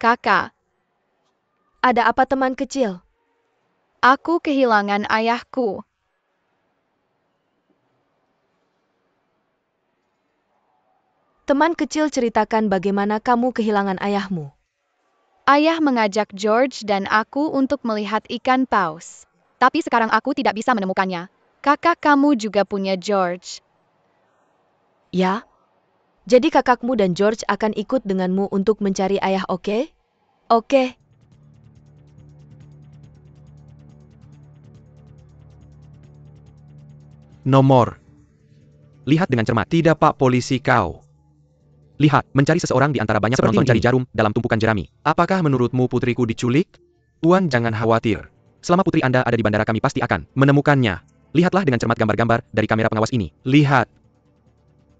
Kakak, Ada apa teman kecil? aku kehilangan ayahku. Teman kecil ceritakan bagaimana kamu kehilangan ayahmu. Ayah mengajak George dan aku untuk melihat ikan paus. Tapi sekarang aku tidak bisa menemukannya. Kakak kamu juga punya George. Ya? Jadi kakakmu dan George akan ikut denganmu untuk mencari ayah, oke? Oke. Nomor. Lihat dengan cermat. Tidak Pak Polisi kau. Lihat, mencari seseorang di antara banyak penonton mencari jarum dalam tumpukan jerami. Apakah menurutmu putriku diculik? Tuan jangan khawatir. Selama putri Anda ada di bandara kami pasti akan menemukannya. Lihatlah dengan cermat gambar-gambar dari kamera pengawas ini. Lihat.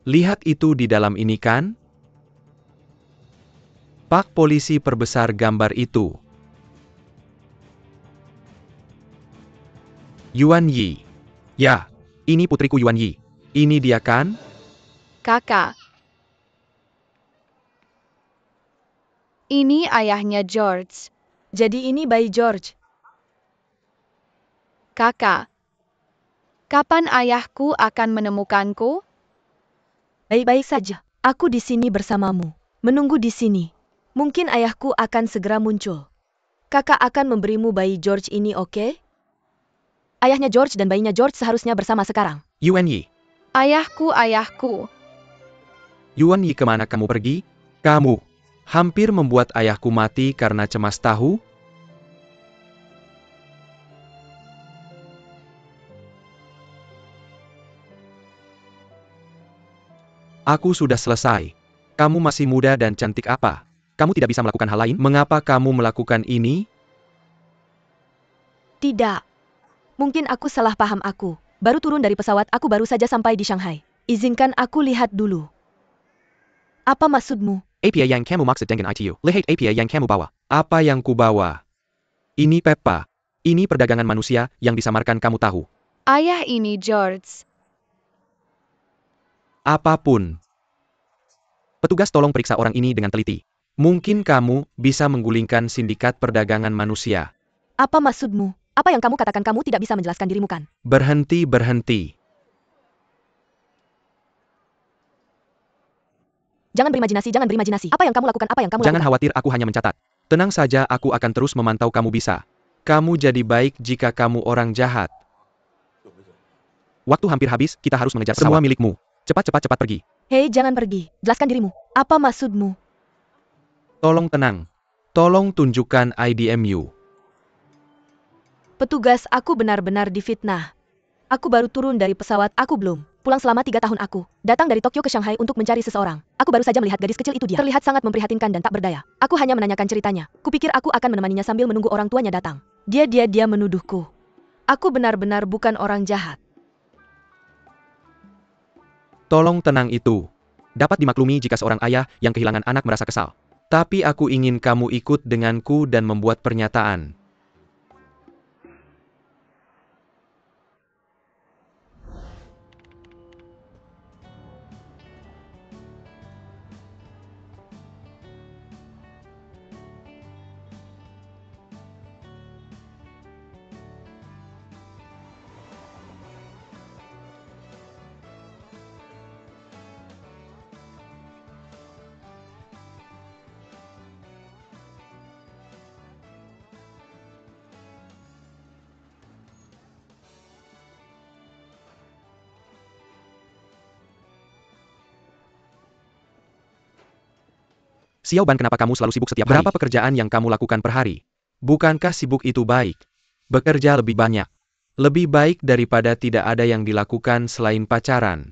Lihat itu di dalam ini kan? Pak Polisi perbesar gambar itu. Yuan Yi. Ya, ini putriku Yuan Yi. Ini dia kan? Kakak. Ini ayahnya George. Jadi ini bayi George. Kakak. Kapan ayahku akan menemukanku? Baik-baik saja. Aku di sini bersamamu. Menunggu di sini. Mungkin ayahku akan segera muncul. Kakak akan memberimu bayi George ini, oke? Ayahnya George dan bayinya George seharusnya bersama sekarang. Yuan Yi. Ayahku. Yuan Yi, kemana kamu pergi? Kamu hampir membuat ayahku mati karena cemas tahu? Aku sudah selesai. Kamu masih muda dan cantik apa? Kamu tidak bisa melakukan hal lain? Mengapa kamu melakukan ini? Tidak. Mungkin aku salah paham aku. Baru turun dari pesawat, aku baru saja sampai di Shanghai. Izinkan aku lihat dulu. Apa maksudmu? Apa yang kamu maksud dengan itu? Lihat apa yang kamu bawa. Apa yang kubawa? Ini Peppa. Ini perdagangan manusia yang disamarkan kamu tahu. Ayah ini George. Apapun. Petugas tolong periksa orang ini dengan teliti. Mungkin kamu bisa menggulingkan sindikat perdagangan manusia. Apa maksudmu? Apa yang kamu katakan, kamu tidak bisa menjelaskan dirimu kan? Berhenti. Jangan berimajinasi. Apa yang kamu lakukan? Jangan khawatir, aku hanya mencatat. Tenang saja, aku akan terus memantau kamu bisa. Kamu jadi baik jika kamu orang jahat. Waktu hampir habis, kita harus mengejar pesawat. Semua milikmu. Cepat pergi. Hei, jangan pergi. Jelaskan dirimu. Apa maksudmu? Tolong tenang. Tolong tunjukkan IDMU. Petugas, aku benar-benar difitnah. Aku baru turun dari pesawat, aku belum pulang selama 3 tahun aku. Datang dari Tokyo ke Shanghai untuk mencari seseorang. Aku baru saja melihat gadis kecil itu, dia terlihat sangat memprihatinkan dan tak berdaya. Aku hanya menanyakan ceritanya. Kupikir aku akan menemaninya sambil menunggu orang tuanya datang. Dia menuduhku. Aku benar-benar bukan orang jahat. Tolong tenang itu. Dapat dimaklumi jika seorang ayah yang kehilangan anak merasa kesal. Tapi aku ingin kamu ikut denganku dan membuat pernyataan. Xiao Ban, kenapa kamu selalu sibuk setiap hari? Berapa pekerjaan yang kamu lakukan per hari? Bukankah sibuk itu baik? Bekerja lebih banyak. Lebih baik daripada tidak ada yang dilakukan selain pacaran.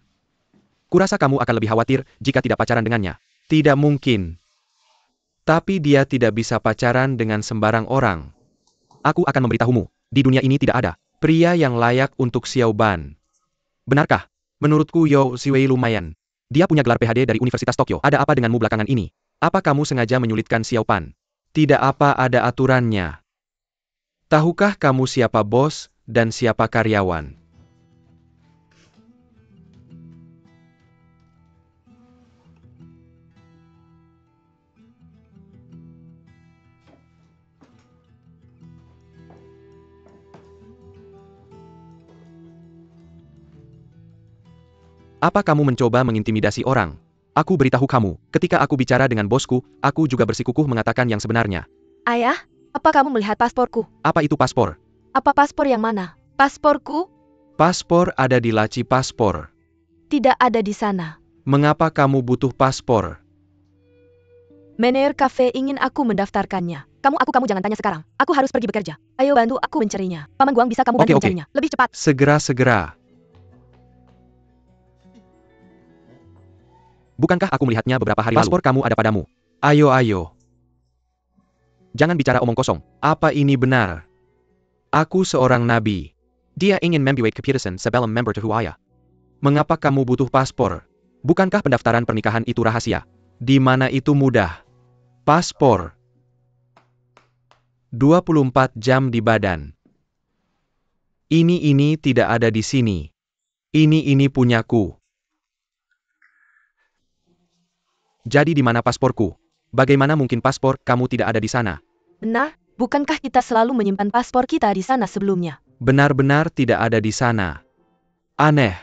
Kurasa kamu akan lebih khawatir jika tidak pacaran dengannya. Tidak mungkin. Tapi dia tidak bisa pacaran dengan sembarang orang. Aku akan memberitahumu, di dunia ini tidak ada pria yang layak untuk Xiao Ban. Benarkah? Menurutku Yo Xiwei lumayan. Dia punya gelar PhD dari Universitas Tokyo. Ada apa denganmu belakangan ini? Apa kamu sengaja menyulitkan Xiao Pan? Tidak, apa ada aturannya? Tahukah kamu siapa bos dan siapa karyawan? Apa kamu mencoba mengintimidasi orang? Aku beritahu kamu, ketika aku bicara dengan bosku, aku juga bersikukuh mengatakan yang sebenarnya. Ayah, apa kamu melihat pasporku? Apa itu paspor? Apa paspor yang mana? Pasporku? Paspor ada di laci paspor. Tidak ada di sana. Mengapa kamu butuh paspor? Mener Cafe ingin aku mendaftarkannya. Kamu jangan tanya sekarang. Aku harus pergi bekerja. Ayo bantu aku mencarinya. Paman Guang bisa kamu bantu Oke. mencarinya. Lebih cepat. Segera. Bukankah aku melihatnya beberapa hari lalu? Paspor kamu ada padamu. Ayo. Jangan bicara omong kosong. Apa ini benar? Aku seorang nabi. Dia ingin membuat keputusan sebelum member Tuhuaya. Mengapa kamu butuh paspor? Bukankah pendaftaran pernikahan itu rahasia? Di mana itu mudah? Paspor. 24 jam di badan. Ini tidak ada di sini. Ini punyaku. Jadi di mana pasporku? Bagaimana mungkin paspor kamu tidak ada di sana? Benar, bukankah kita selalu menyimpan paspor kita di sana sebelumnya? Benar-benar tidak ada di sana. Aneh.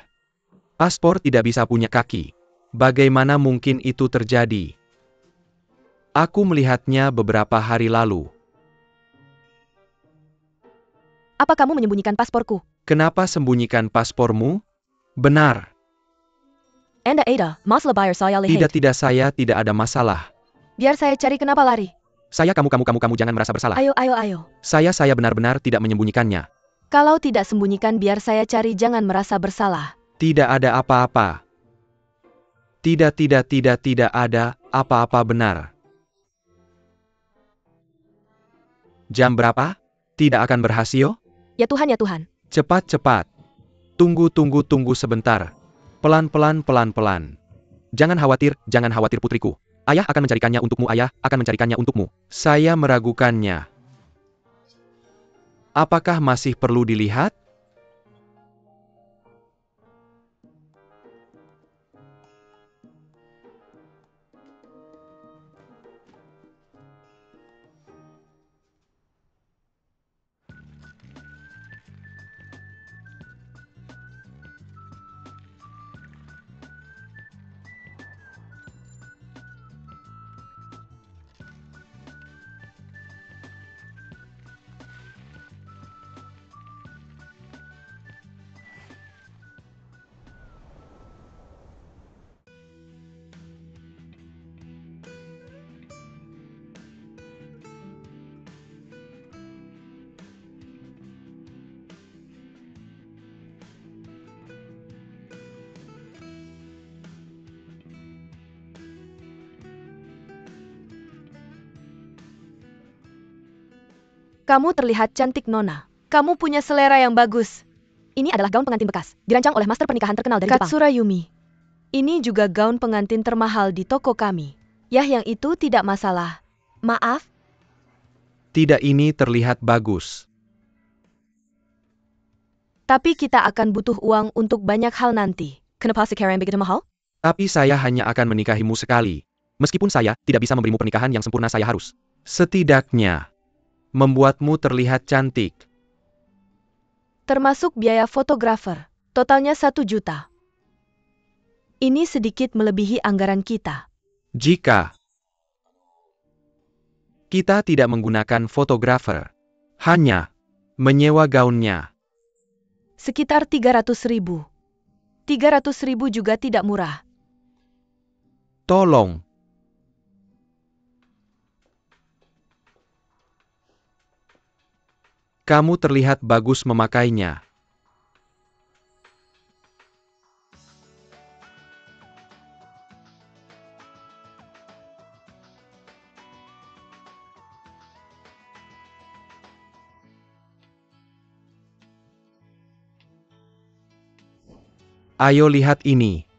Paspor tidak bisa punya kaki. Bagaimana mungkin itu terjadi? Aku melihatnya beberapa hari lalu. Apa kamu menyembunyikan pasporku? Kenapa sembunyikan paspormu? Benar. Anda Ada, masalah bayar saya lihat. Tidak, saya tidak ada masalah. Biar saya cari kenapa lari. Saya kamu jangan merasa bersalah. Ayo. Saya benar-benar tidak menyembunyikannya. Kalau tidak sembunyikan biar saya cari, jangan merasa bersalah. Tidak ada apa-apa. Tidak ada apa-apa benar. Jam berapa? Tidak akan berhasil? Ya Tuhan. Cepat. Tunggu sebentar. Pelan-pelan. Jangan khawatir putriku. Ayah akan mencarikannya untukmu. Saya meragukannya. Apakah masih perlu dilihat? Kamu terlihat cantik, Nona. Kamu punya selera yang bagus. Ini adalah gaun pengantin bekas, dirancang oleh master pernikahan terkenal dari Jepang. Katsura Yumi. Ini juga gaun pengantin termahal di toko kami. Yah, yang itu tidak masalah. Maaf. Tidak, ini terlihat bagus. Tapi kita akan butuh uang untuk banyak hal nanti. Kenapa sekarang begitu mahal? Tapi saya hanya akan menikahimu sekali. Meskipun saya tidak bisa memberimu pernikahan yang sempurna, saya harus setidaknya membuatmu terlihat cantik. Termasuk biaya fotografer. Totalnya 1 juta. Ini sedikit melebihi anggaran kita. Jika kita tidak menggunakan fotografer, hanya menyewa gaunnya. Sekitar 300.000. 300.000 juga tidak murah. Tolong. Kamu terlihat bagus memakainya. Ayo lihat ini.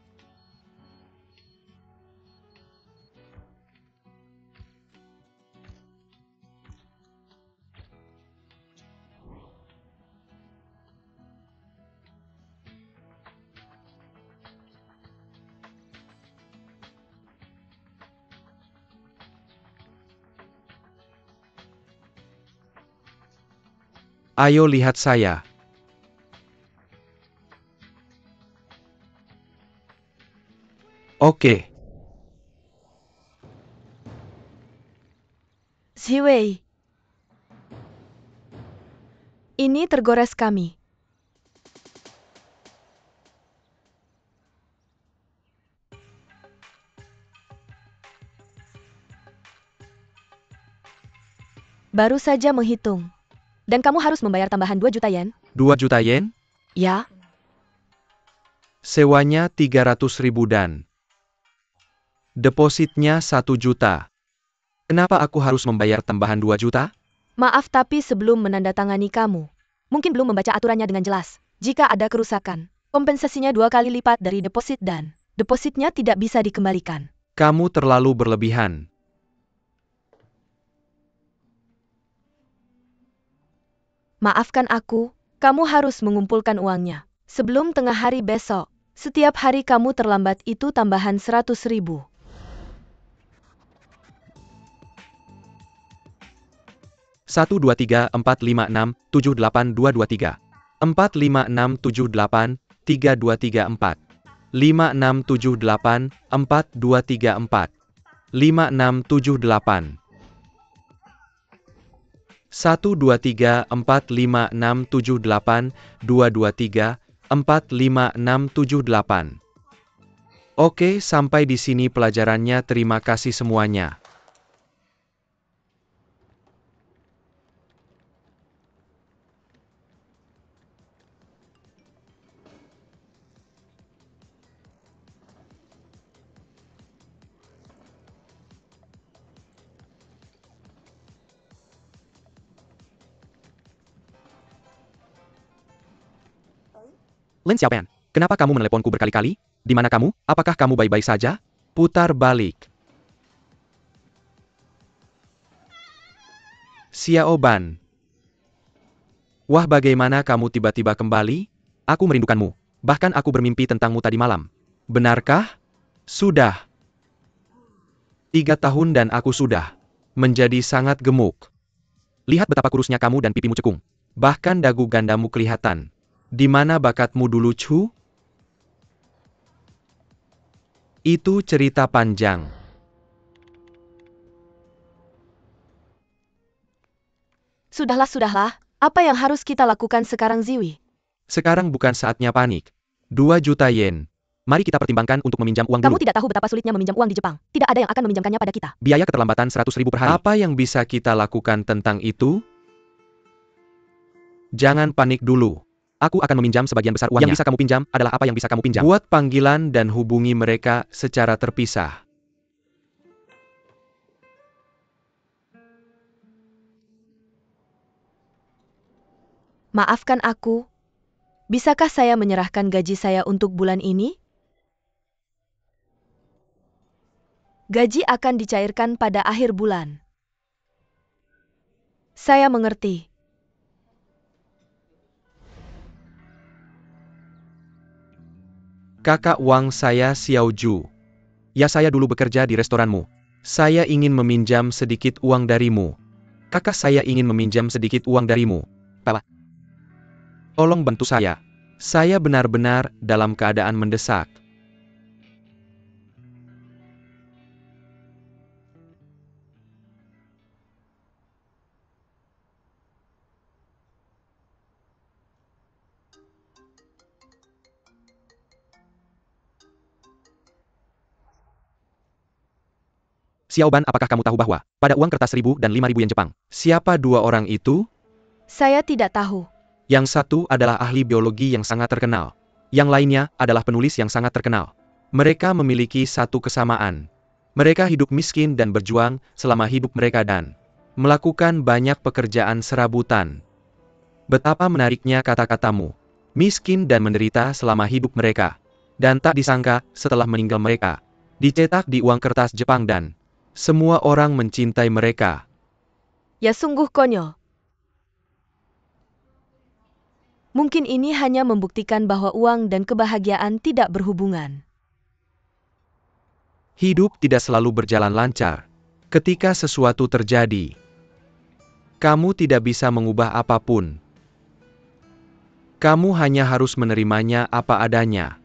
Ayo lihat saya. Oke, Ziwei. Ini tergores kami. Baru saja menghitung. Dan kamu harus membayar tambahan 2 juta yen. 2 juta yen? Ya, Sewanya 300.000 dan depositnya 1 juta. Kenapa aku harus membayar tambahan 2 juta? maaf tapi sebelum menandatangani kamu. Mungkin belum membaca aturannya dengan jelas. Jika ada kerusakan, kompensasinya 2 kali lipat dari deposit dan depositnya tidak bisa dikembalikan. Kamu terlalu berlebihan. Maafkan aku, kamu harus mengumpulkan uangnya. Sebelum tengah hari besok, setiap hari kamu terlambat itu tambahan 100.000. 12345678223 456783234 56784234 5678 12345678223 45678. Oke, sampai di sini pelajarannya. Terima kasih semuanya. Lin Xiaopan, kenapa kamu meneleponku berkali-kali? Di mana kamu? Apakah kamu baik-baik saja? Putar balik. Xiaoban. Wah, bagaimana kamu tiba-tiba kembali? Aku merindukanmu. Bahkan aku bermimpi tentangmu tadi malam. Benarkah? Sudah 3 tahun dan aku sudah menjadi sangat gemuk. Lihat betapa kurusnya kamu dan pipimu cekung. Bahkan dagu gandamu kelihatan. Di mana bakatmu dulu, Chu? Itu cerita panjang. Sudahlah. Apa yang harus kita lakukan sekarang, Ziwi? Sekarang bukan saatnya panik. 2 juta yen. Mari kita pertimbangkan untuk meminjam uang Kamu dulu. tidak tahu betapa sulitnya meminjam uang di Jepang. Tidak ada yang akan meminjamkannya pada kita. Biaya keterlambatan 100.000 per hari. Apa yang bisa kita lakukan tentang itu? Jangan panik dulu. Aku akan meminjam sebagian besar uangnya. Yang bisa kamu pinjam adalah apa yang bisa kamu pinjam. Buat panggilan dan hubungi mereka secara terpisah. Maafkan aku. Bisakah saya menyerahkan gaji saya untuk bulan ini? Gaji akan dicairkan pada akhir bulan. Saya mengerti. Kakak Wang, saya Xiao Ju. Ya, saya dulu bekerja di restoranmu. Saya ingin meminjam sedikit uang darimu. Kakak, saya ingin meminjam sedikit uang darimu. Papa, tolong bantu saya. Saya benar-benar dalam keadaan mendesak. Xiaoban, apakah kamu tahu bahwa pada uang kertas 1.000 dan 5.000 yen Jepang, siapa 2 orang itu? Saya tidak tahu. Yang satu adalah ahli biologi yang sangat terkenal. Yang lainnya adalah penulis yang sangat terkenal. Mereka memiliki satu kesamaan. Mereka hidup miskin dan berjuang selama hidup mereka dan melakukan banyak pekerjaan serabutan. Betapa menariknya kata-katamu. Miskin dan menderita selama hidup mereka. Dan tak disangka, setelah meninggal mereka, dicetak di uang kertas Jepang dan semua orang mencintai mereka. Ya sungguh konyol. Mungkin ini hanya membuktikan bahwa uang dan kebahagiaan tidak berhubungan. Hidup tidak selalu berjalan lancar. Ketika sesuatu terjadi, kamu tidak bisa mengubah apapun. Kamu hanya harus menerimanya apa adanya.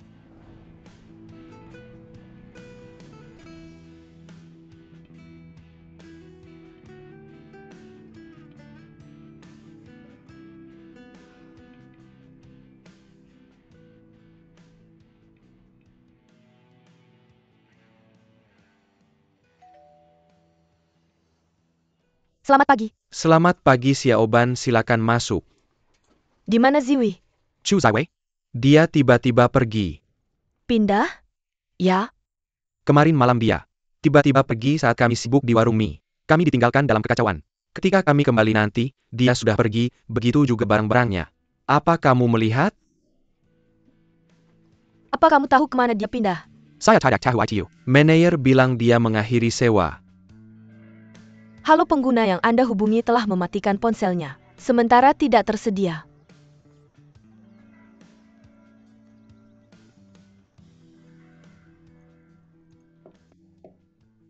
Selamat pagi. Selamat pagi Xiaoban, silakan masuk. Di mana Ziwi? Chu Zaiwei? Dia tiba-tiba pergi. Pindah? Ya. Kemarin malam dia tiba-tiba pergi saat kami sibuk di warung mie. Kami ditinggalkan dalam kekacauan. Ketika kami kembali nanti, dia sudah pergi, begitu juga barang-barangnya. Apa kamu melihat? Apa kamu tahu kemana dia pindah? Saya tidak tahu itu. Manajer bilang dia mengakhiri sewa. Halo, pengguna yang Anda hubungi telah mematikan ponselnya. Sementara tidak tersedia.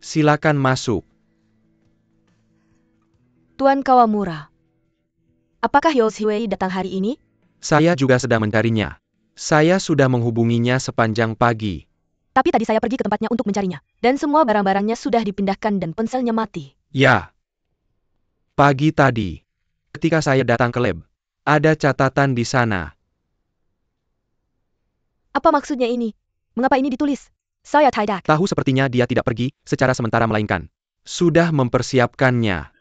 Silakan masuk. Tuan Kawamura. Apakah Yoshiwei datang hari ini? Saya juga sedang mencarinya. Saya sudah menghubunginya sepanjang pagi. Tapi tadi saya pergi ke tempatnya untuk mencarinya. Dan semua barang-barangnya sudah dipindahkan dan ponselnya mati. Ya. Pagi tadi, ketika saya datang ke lab, ada catatan di sana. Apa maksudnya ini? Mengapa ini ditulis? Saya tidak. Tahu sepertinya dia tidak pergi secara sementara melainkan sudah mempersiapkannya.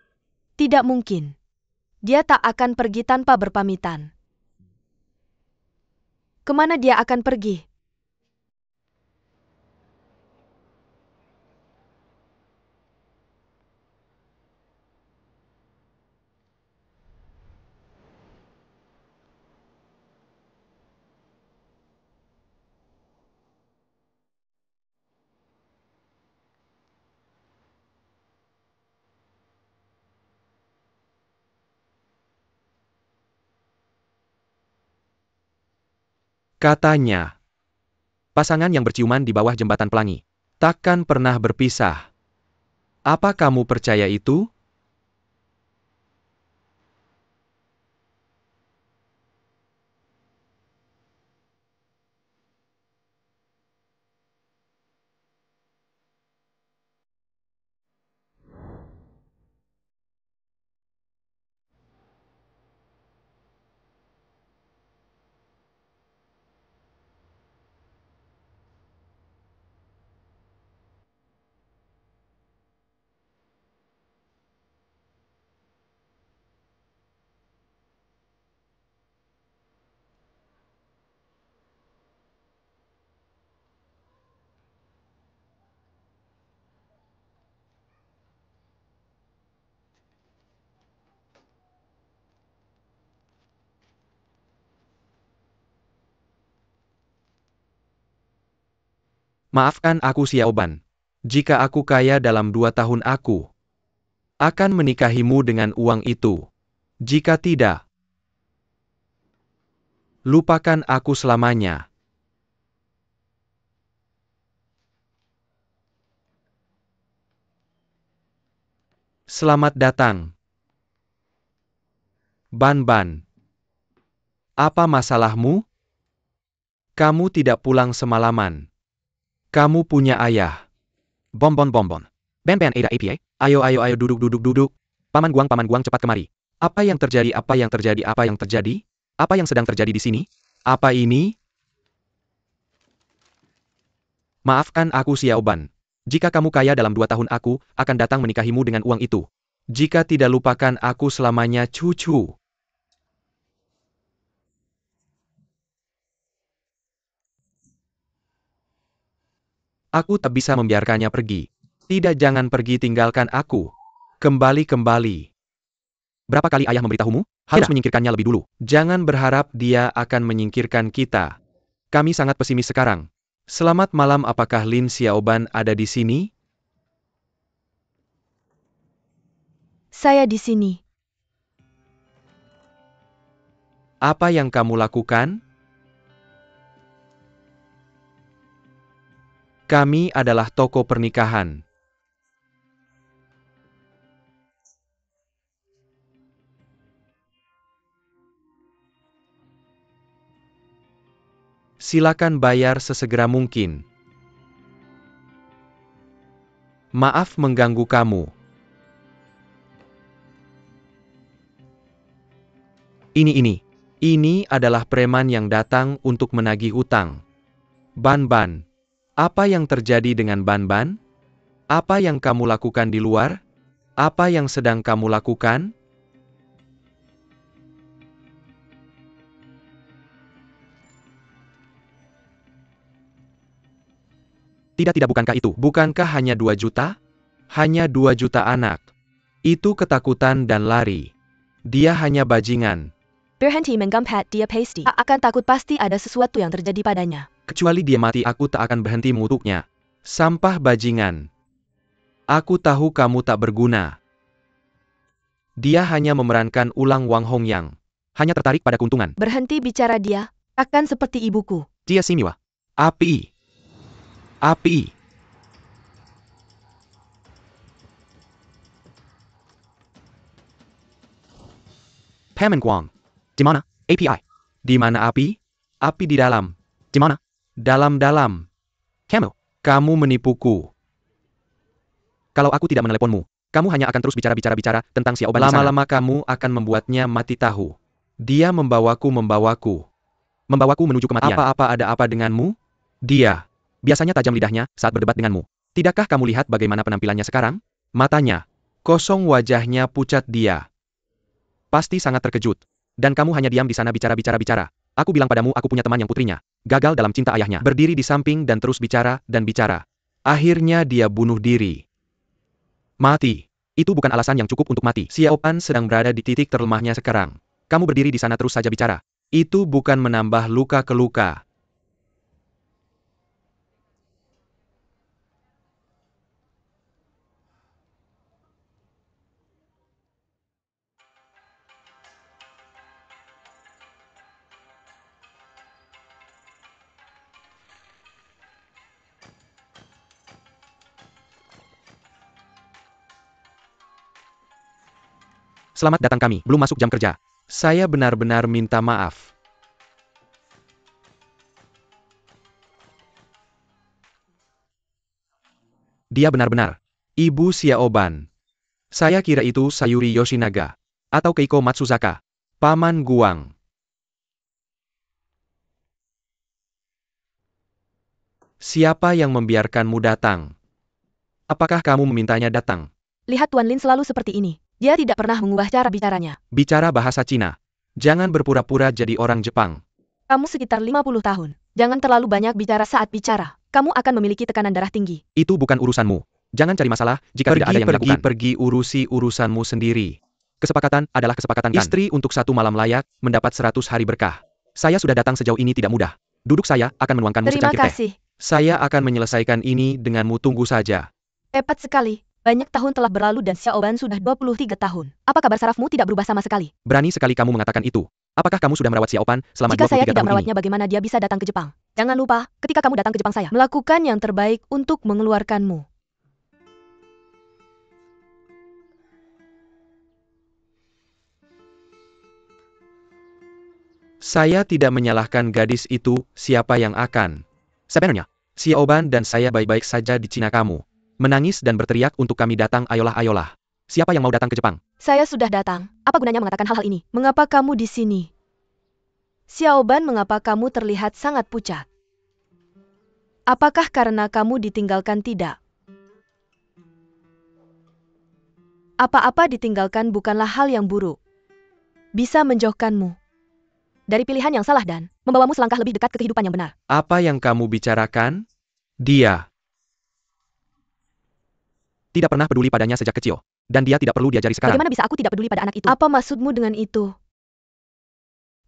Tidak mungkin. Dia tak akan pergi tanpa berpamitan. Kemana dia akan pergi? Katanya, pasangan yang berciuman di bawah jembatan pelangi takkan pernah berpisah. Apa kamu percaya itu? Maafkan aku Xiaoban. Jika aku kaya dalam 2 tahun aku akan menikahimu dengan uang itu. Jika tidak, lupakan aku selamanya. Selamat datang. Ban-ban. Apa masalahmu? Kamu tidak pulang semalaman. Kamu punya ayah. Bonbon. Ben Ada APA. Ayo duduk. Paman Guang cepat kemari. Apa yang terjadi? Apa yang sedang terjadi di sini? Apa ini? Maafkan aku Xiaoban. Jika kamu kaya dalam 2 tahun aku akan datang menikahimu dengan uang itu. Jika tidak, lupakan aku selamanya cucu. Aku tak bisa membiarkannya pergi. Tidak, jangan pergi, tinggalkan aku. Kembali. Berapa kali ayah memberitahumu? Harus menyingkirkannya lebih dulu. Jangan berharap dia akan menyingkirkan kita. Kami sangat pesimis sekarang. Selamat malam, apakah Lin Xiaoban ada di sini? Saya di sini. Apa yang kamu lakukan? Kami adalah toko pernikahan. Silakan bayar sesegera mungkin. Maaf mengganggu kamu. Ini adalah preman yang datang untuk menagih utang. Ban. Apa yang terjadi dengan Ban? Apa yang kamu lakukan di luar? Apa yang sedang kamu lakukan? Tidak, bukankah itu? Bukankah hanya 2 juta? Hanya 2 juta anak. Itu ketakutan dan lari. Dia hanya bajingan. Berhenti menggampat dia pasti. Akan takut pasti ada sesuatu yang terjadi padanya. Kecuali dia mati, aku tak akan berhenti mengutuknya. Sampah bajingan. Aku tahu kamu tak berguna. Dia hanya memerankan ulang Wang Hongyang. Hanya tertarik pada keuntungan. Berhenti bicara dia. Akan seperti ibuku. Jia Simiwa. Api. Api. Paman Guang. Di mana? API. Di mana api? Api di dalam. Di mana? Dalam-dalam. Kamu menipuku. Kalau aku tidak meneleponmu, kamu hanya akan terus bicara tentang Xiaoban di sana. Lama-lama kamu akan membuatnya mati tahu. Dia membawaku menuju kematian. Apa ada apa denganmu? Dia biasanya tajam lidahnya saat berdebat denganmu. Tidakkah kamu lihat bagaimana penampilannya sekarang? Matanya kosong, wajahnya pucat. Dia pasti sangat terkejut. Dan kamu hanya diam di sana bicara. Aku bilang padamu, aku punya teman yang putrinya gagal dalam cinta ayahnya. Berdiri di samping dan terus bicara. Akhirnya dia bunuh diri. Mati. Itu bukan alasan yang cukup untuk mati. Xiaoban sedang berada di titik terlemahnya sekarang. Kamu berdiri di sana terus saja bicara. Itu bukan menambah luka ke luka. Selamat datang, kami belum masuk jam kerja. Saya benar-benar minta maaf. Dia benar-benar Ibu Xiaoban. Saya kira itu Sayuri Yoshinaga. Atau Keiko Matsuzaka. Paman Guang. Siapa yang membiarkanmu datang? Apakah kamu memintanya datang? Lihat Tuan Lin selalu seperti ini. Dia tidak pernah mengubah cara bicaranya. Bicara bahasa Cina. Jangan berpura-pura jadi orang Jepang. Kamu sekitar 50 tahun. Jangan terlalu banyak bicara saat bicara. Kamu akan memiliki tekanan darah tinggi. Itu bukan urusanmu. Jangan cari masalah jika tidak ada yang dilakukan. Pergi urusi urusanmu sendiri. Kesepakatan adalah kesepakatan kan. Istri untuk 1 malam layak, mendapat 100 hari berkah. Saya sudah datang sejauh ini tidak mudah. Duduk, saya akan menuangkanmu secangkir teh. Terima kasih. Saya akan menyelesaikan ini denganmu, tunggu saja. Hebat sekali. Banyak tahun telah berlalu dan Xiaoban sudah 23 tahun. Apa kabar sarafmu tidak berubah sama sekali? Berani sekali kamu mengatakan itu. Apakah kamu sudah merawat Xiaoban selama 23 tahun ini? Jika saya tidak merawatnya, bagaimana dia bisa datang ke Jepang? Jangan lupa, ketika kamu datang ke Jepang, saya melakukan yang terbaik untuk mengeluarkanmu. Saya tidak menyalahkan gadis itu, siapa yang akan? Sebenarnya, Xiaoban dan saya baik-baik saja di Cina. Kamu menangis dan berteriak untuk kami datang, ayolah. Siapa yang mau datang ke Jepang? Saya sudah datang. Apa gunanya mengatakan hal-hal ini? Mengapa kamu di sini? Xiaoban, mengapa kamu terlihat sangat pucat? Apakah karena kamu ditinggalkan? Tidak. Apa-apa ditinggalkan bukanlah hal yang buruk. Bisa menjauhkanmu dari pilihan yang salah dan membawamu selangkah lebih dekat ke kehidupan yang benar. Apa yang kamu bicarakan? Dia tidak pernah peduli padanya sejak kecil. Dan dia tidak perlu diajari sekarang. Bagaimana bisa aku tidak peduli pada anak itu? Apa maksudmu dengan itu?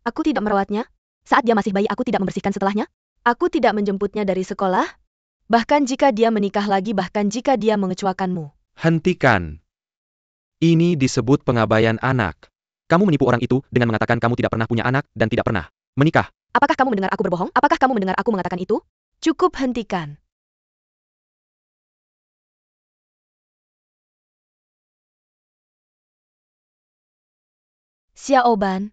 Aku tidak merawatnya. Saat dia masih bayi, aku tidak membersihkan setelahnya. Aku tidak menjemputnya dari sekolah. Bahkan jika dia menikah lagi, bahkan jika dia mengecuakanmu. Hentikan. Ini disebut pengabaian anak. Kamu menipu orang itu dengan mengatakan kamu tidak pernah punya anak dan tidak pernah menikah. Apakah kamu mendengar aku berbohong? Apakah kamu mendengar aku mengatakan itu? Cukup, hentikan. Xiaoban,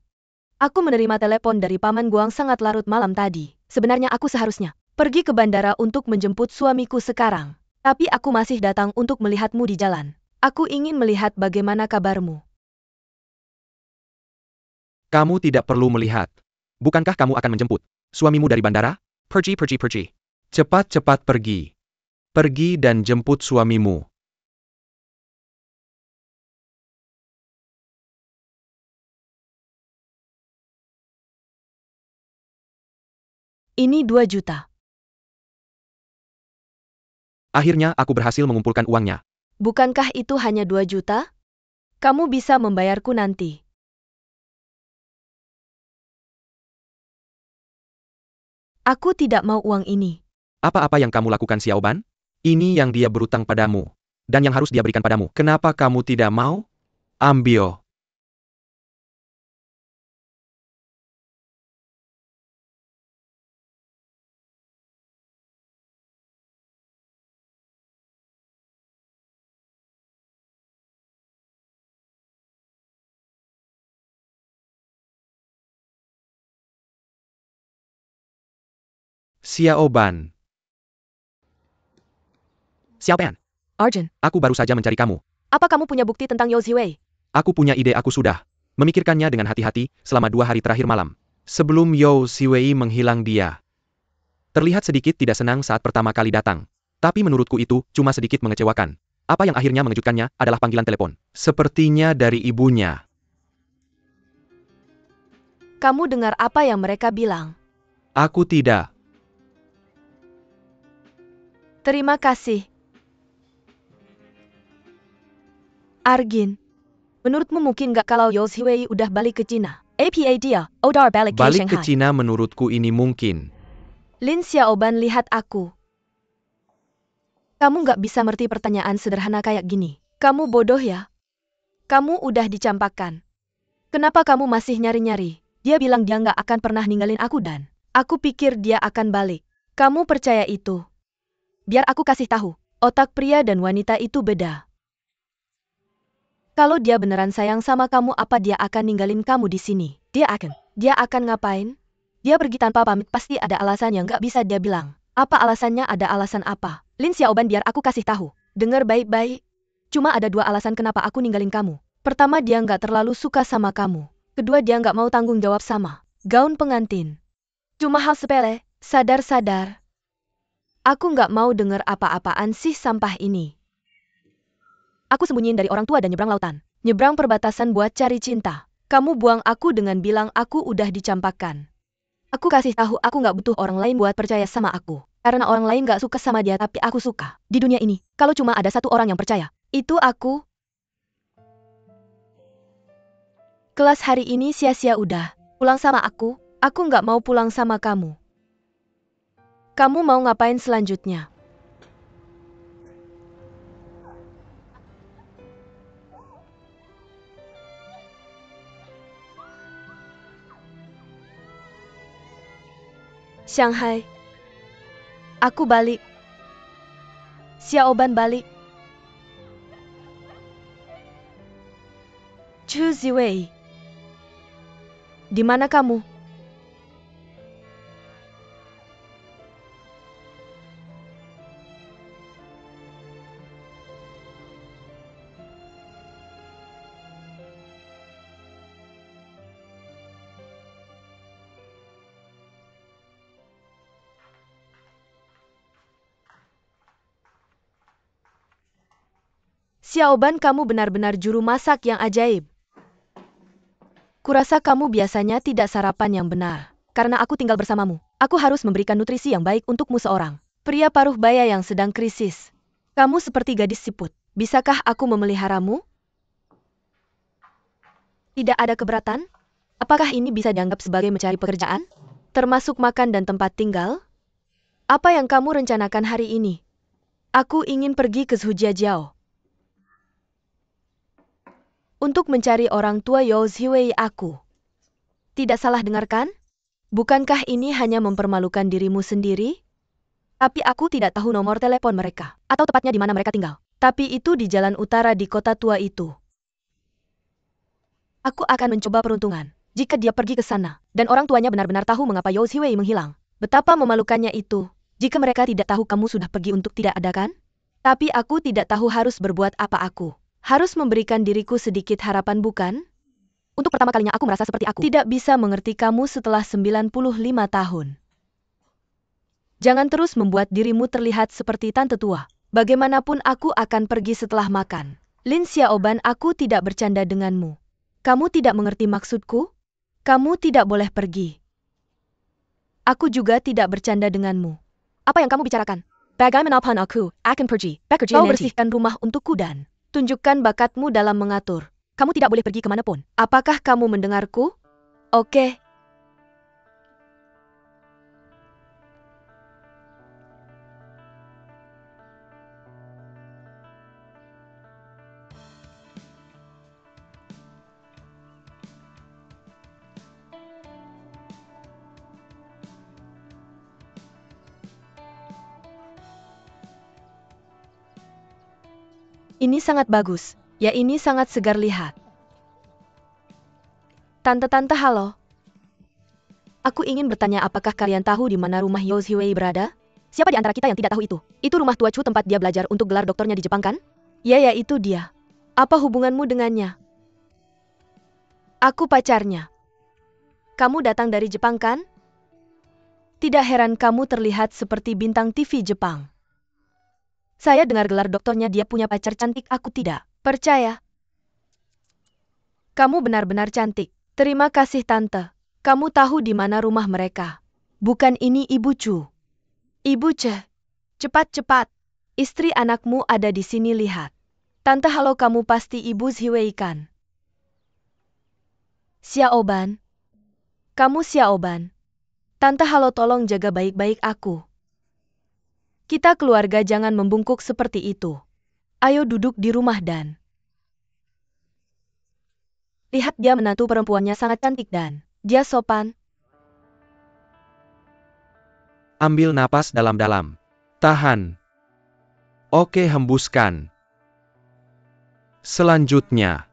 aku menerima telepon dari Paman Guang sangat larut malam tadi. Sebenarnya aku seharusnya pergi ke bandara untuk menjemput suamiku sekarang. Tapi aku masih datang untuk melihatmu di jalan. Aku ingin melihat bagaimana kabarmu. Kamu tidak perlu melihat. Bukankah kamu akan menjemput suamimu dari bandara? Pergi. Cepat pergi. Pergi dan jemput suamimu. Ini 2 juta. Akhirnya aku berhasil mengumpulkan uangnya. Bukankah itu hanya 2 juta? Kamu bisa membayarku nanti. Aku tidak mau uang ini. Apa-apa yang kamu lakukan Xiaoban? Ini yang dia berutang padamu. Dan yang harus dia berikan padamu. Kenapa kamu tidak mau? Ambil. Xiaoban. Xiaoban, Arjun, aku baru saja mencari kamu. apa kamu punya bukti tentang Yao Ziwei? Aku punya ide, aku sudah memikirkannya dengan hati-hati selama 2 hari terakhir malam. Sebelum Yao Ziwei menghilang dia terlihat sedikit tidak senang saat pertama kali datang. Tapi menurutku itu cuma sedikit mengecewakan. Apa yang akhirnya mengejutkannya adalah panggilan telepon. Sepertinya dari ibunya. Kamu dengar apa yang mereka bilang? Aku tidak. Terima kasih. Argin, menurutmu mungkin gak kalau Yao Ziwei udah balik ke Cina? APA dia, udah balik ke Balik ke Shanghai. Cina menurutku ini mungkin. Lin Xiaoban lihat aku. Kamu gak bisa ngerti pertanyaan sederhana kayak gini. Kamu bodoh ya? Kamu udah dicampakkan. Kenapa kamu masih nyari-nyari? Dia bilang dia gak akan pernah ninggalin aku dan aku pikir dia akan balik. Kamu percaya itu? Biar aku kasih tahu, otak pria dan wanita itu beda. Kalau dia beneran sayang sama kamu, apa dia akan ninggalin kamu di sini? Dia akan ngapain? Dia pergi tanpa pamit, pasti ada alasan yang gak bisa dia bilang. Apa alasannya? Ada alasan apa? Lin Xiaoban, biar aku kasih tahu. Dengar baik-baik. Cuma ada 2 alasan kenapa aku ninggalin kamu. Pertama, dia gak terlalu suka sama kamu. Kedua, dia gak mau tanggung jawab sama gaun pengantin. Cuma hal sepele, sadar-sadar. Aku gak mau denger apa-apaan sih sampah ini. Aku sembunyiin dari orang tua dan nyebrang lautan. Nyebrang perbatasan buat cari cinta. Kamu buang aku dengan bilang aku udah dicampakkan. Aku kasih tahu aku gak butuh orang lain buat percaya sama aku. Karena orang lain gak suka sama dia, tapi aku suka. Di dunia ini, kalau cuma ada 1 orang yang percaya, itu aku. Kelas hari ini sia-sia udah. Pulang sama aku gak mau pulang sama kamu. Kamu mau ngapain selanjutnya? Shanghai. Aku balik. Xiaoban balik. Chu Ziwei. Di mana kamu? Xiaoban, kamu benar-benar juru masak yang ajaib. Kurasa kamu biasanya tidak sarapan yang benar. Karena aku tinggal bersamamu, aku harus memberikan nutrisi yang baik untukmu, seorang pria paruh baya yang sedang krisis. Kamu seperti gadis siput. Bisakah aku memeliharamu? Tidak ada keberatan? Apakah ini bisa dianggap sebagai mencari pekerjaan? Termasuk makan dan tempat tinggal? Apa yang kamu rencanakan hari ini? Aku ingin pergi ke Zhujiajiao untuk mencari orang tua Yao Ziwei aku. Tidak salah dengarkan? Bukankah ini hanya mempermalukan dirimu sendiri? Tapi aku tidak tahu nomor telepon mereka, atau tepatnya di mana mereka tinggal. Tapi itu di jalan utara di kota tua itu. Aku akan mencoba peruntungan. Jika dia pergi ke sana, dan orang tuanya benar-benar tahu mengapa Yao Ziwei menghilang. Betapa memalukannya itu. Jika mereka tidak tahu kamu sudah pergi untuk tidak ada, kan? Tapi aku tidak tahu harus berbuat apa. Aku harus memberikan diriku sedikit harapan, bukan? Untuk pertama kalinya aku merasa seperti aku tidak bisa mengerti kamu setelah 95 tahun. Jangan terus membuat dirimu terlihat seperti tante tua. Bagaimanapun aku akan pergi setelah makan. Lin Xiaoban, aku tidak bercanda denganmu. Kamu tidak mengerti maksudku? Kamu tidak boleh pergi. Aku juga tidak bercanda denganmu. Apa yang kamu bicarakan? Bagaimanapun aku akan pergi. Kau bersihkan rumah untukku dan tunjukkan bakatmu dalam mengatur. Kamu tidak boleh pergi kemanapun. Apakah kamu mendengarku? Oke. Ini sangat bagus. Ya, ini sangat segar lihat. Tante-tante, halo. Aku ingin bertanya, apakah kalian tahu di mana rumah Yos Hiwei berada? Siapa di antara kita yang tidak tahu itu? Itu rumah tua Chu tempat dia belajar untuk gelar doktornya di Jepang, kan? Ya, itu dia. Apa hubunganmu dengannya? Aku pacarnya. Kamu datang dari Jepang, kan? Tidak heran kamu terlihat seperti bintang TV Jepang. Saya dengar gelar doktornya dia punya pacar cantik, aku tidak percaya. Kamu benar-benar cantik. Terima kasih, Tante. Kamu tahu di mana rumah mereka? Bukan ini Ibu Chu. Ibu Che. Cepat-cepat. Istri anakmu ada di sini, lihat. Tante, halo, kamu pasti Ibu Hiwei, kan? Xiaoban. Kamu Xiaoban. Tante, halo, tolong jaga baik-baik aku. Kita keluarga jangan membungkuk seperti itu. Ayo duduk di rumah dan lihat, dia menantu perempuannya sangat cantik dan dia sopan. Ambil napas dalam-dalam. Tahan. Oke, hembuskan. Selanjutnya,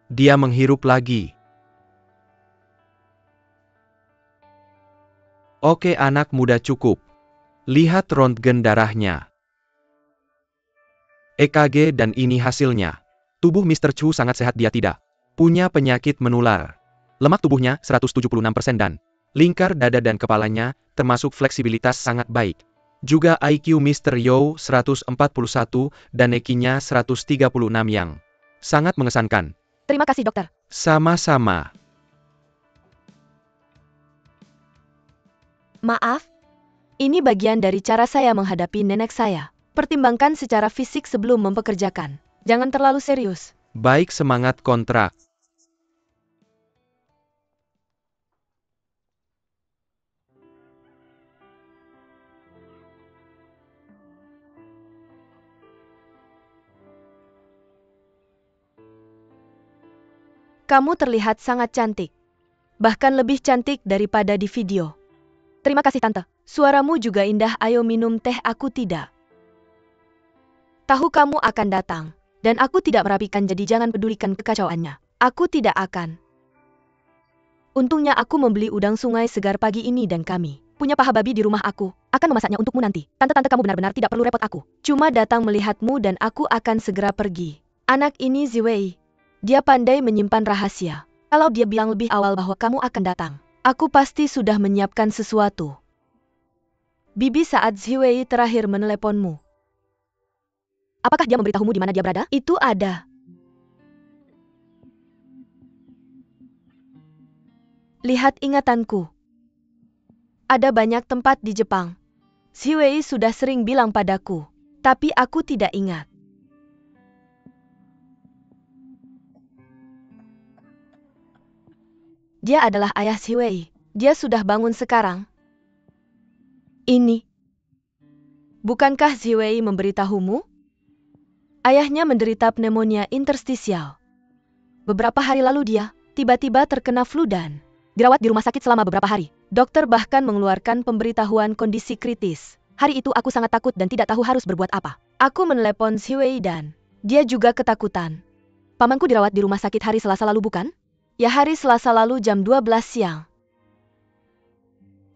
dia menghirup lagi. Oke, anak muda, cukup. Lihat röntgen darahnya. EKG dan ini hasilnya. Tubuh Mr. Chu sangat sehat, dia tidak punya penyakit menular. Lemak tubuhnya 176% dan lingkar dada dan kepalanya, termasuk fleksibilitas, sangat baik. Juga IQ Mr. Yo 141 dan EQ-nya 136 yang sangat mengesankan. Terima kasih, dokter. Sama-sama. Maaf, ini bagian dari cara saya menghadapi nenek saya. Pertimbangkan secara fisik sebelum mempekerjakan. Jangan terlalu serius. Baik, semangat kontrak. Kamu terlihat sangat cantik. Bahkan lebih cantik daripada di video. Terima kasih, Tante. Suaramu juga indah, ayo minum teh, aku tidak tahu kamu akan datang. Dan aku tidak merapikan, jadi jangan pedulikan kekacauannya. Aku tidak akan. Untungnya aku membeli udang sungai segar pagi ini dan kami punya paha babi di rumah, aku akan memasaknya untukmu nanti. Tante-tante, kamu benar-benar tidak perlu repot, aku cuma datang melihatmu dan aku akan segera pergi. Anak ini Ziwei. Dia pandai menyimpan rahasia. Kalau dia bilang lebih awal bahwa kamu akan datang, aku pasti sudah menyiapkan sesuatu. Bibi, saat Ziwei terakhir meneleponmu, apakah dia memberitahumu di mana dia berada? Itu ada. Lihat ingatanku. Ada banyak tempat di Jepang. Ziwei sudah sering bilang padaku, tapi aku tidak ingat. Dia adalah ayah Ziwei. Dia sudah bangun sekarang. Ini. Bukankah Ziwei memberitahumu? Ayahnya menderita pneumonia interstisial. Beberapa hari lalu dia tiba-tiba terkena flu dan dirawat di rumah sakit selama beberapa hari. Dokter bahkan mengeluarkan pemberitahuan kondisi kritis. Hari itu aku sangat takut dan tidak tahu harus berbuat apa. Aku menelepon Ziwei dan dia juga ketakutan. Pamanku dirawat di rumah sakit hari Selasa lalu, bukan? Ya, hari Selasa lalu jam 12 siang.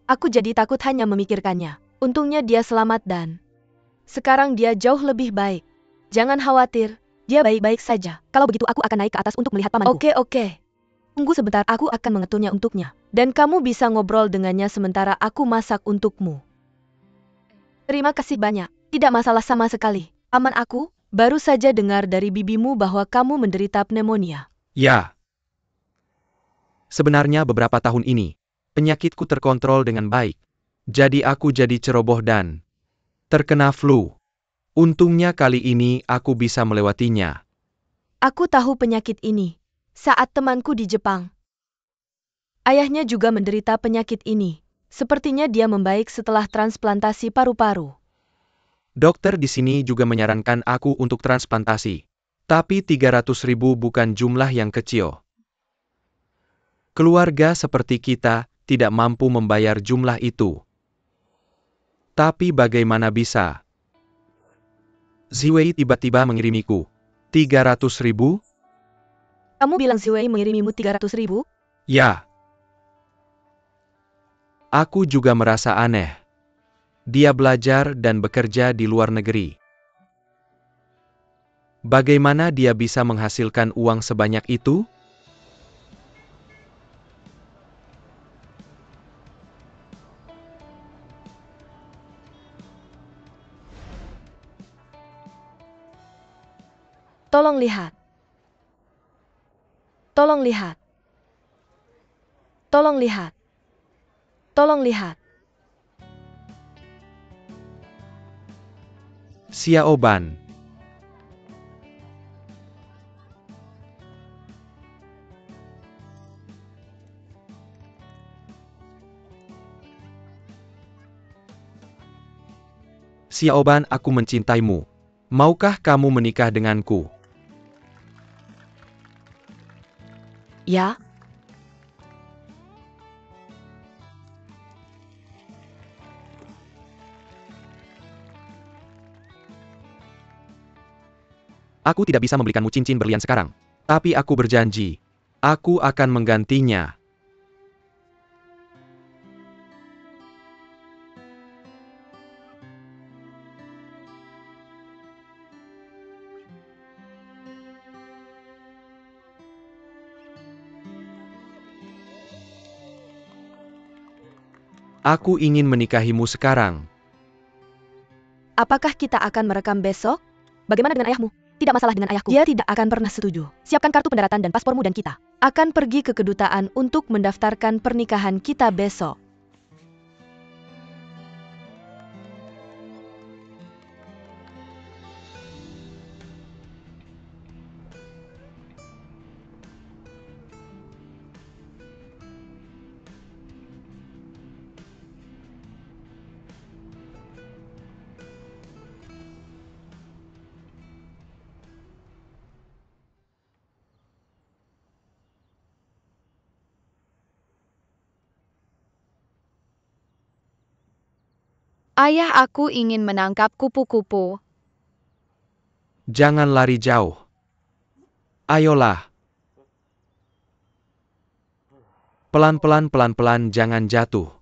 Aku jadi takut hanya memikirkannya. Untungnya dia selamat dan sekarang dia jauh lebih baik. Jangan khawatir, dia baik-baik saja. Kalau begitu aku akan naik ke atas untuk melihat pamanku. Oke. Tunggu sebentar, aku akan mengeturnya untuknya. Dan kamu bisa ngobrol dengannya sementara aku masak untukmu. Terima kasih banyak. Tidak masalah sama sekali. Aman, aku baru saja dengar dari bibimu bahwa kamu menderita pneumonia. Ya. Sebenarnya beberapa tahun ini, penyakitku terkontrol dengan baik. Jadi aku jadi ceroboh dan terkena flu. Untungnya kali ini aku bisa melewatinya. Aku tahu penyakit ini. Saat temanku di Jepang, ayahnya juga menderita penyakit ini. Sepertinya dia membaik setelah transplantasi paru-paru. Dokter di sini juga menyarankan aku untuk transplantasi. Tapi 300.000 bukan jumlah yang kecil. Keluarga seperti kita tidak mampu membayar jumlah itu. Tapi bagaimana bisa? Ziwei tiba-tiba mengirimiku 300.000? Kamu bilang Ziwei mengirimimu 300.000? Ya. Aku juga merasa aneh. Dia belajar dan bekerja di luar negeri. Bagaimana dia bisa menghasilkan uang sebanyak itu? Tolong lihat. Tolong lihat. Tolong lihat. Tolong lihat. Xiao Ban. Xiao Ban, aku mencintaimu. Maukah kamu menikah denganku? Ya? Aku tidak bisa memberikanmu cincin berlian sekarang. Tapi aku berjanji. Aku akan menggantinya. Aku ingin menikahimu sekarang. Apakah kita akan merekam besok? Bagaimana dengan ayahmu? Tidak masalah dengan ayahku. Dia tidak akan pernah setuju. Siapkan kartu pendaratan dan paspormu dan kita akan pergi ke kedutaan untuk mendaftarkan pernikahan kita besok. Ayah, aku ingin menangkap kupu-kupu. Jangan lari jauh. Ayolah. Pelan-pelan, pelan-pelan, jangan jatuh.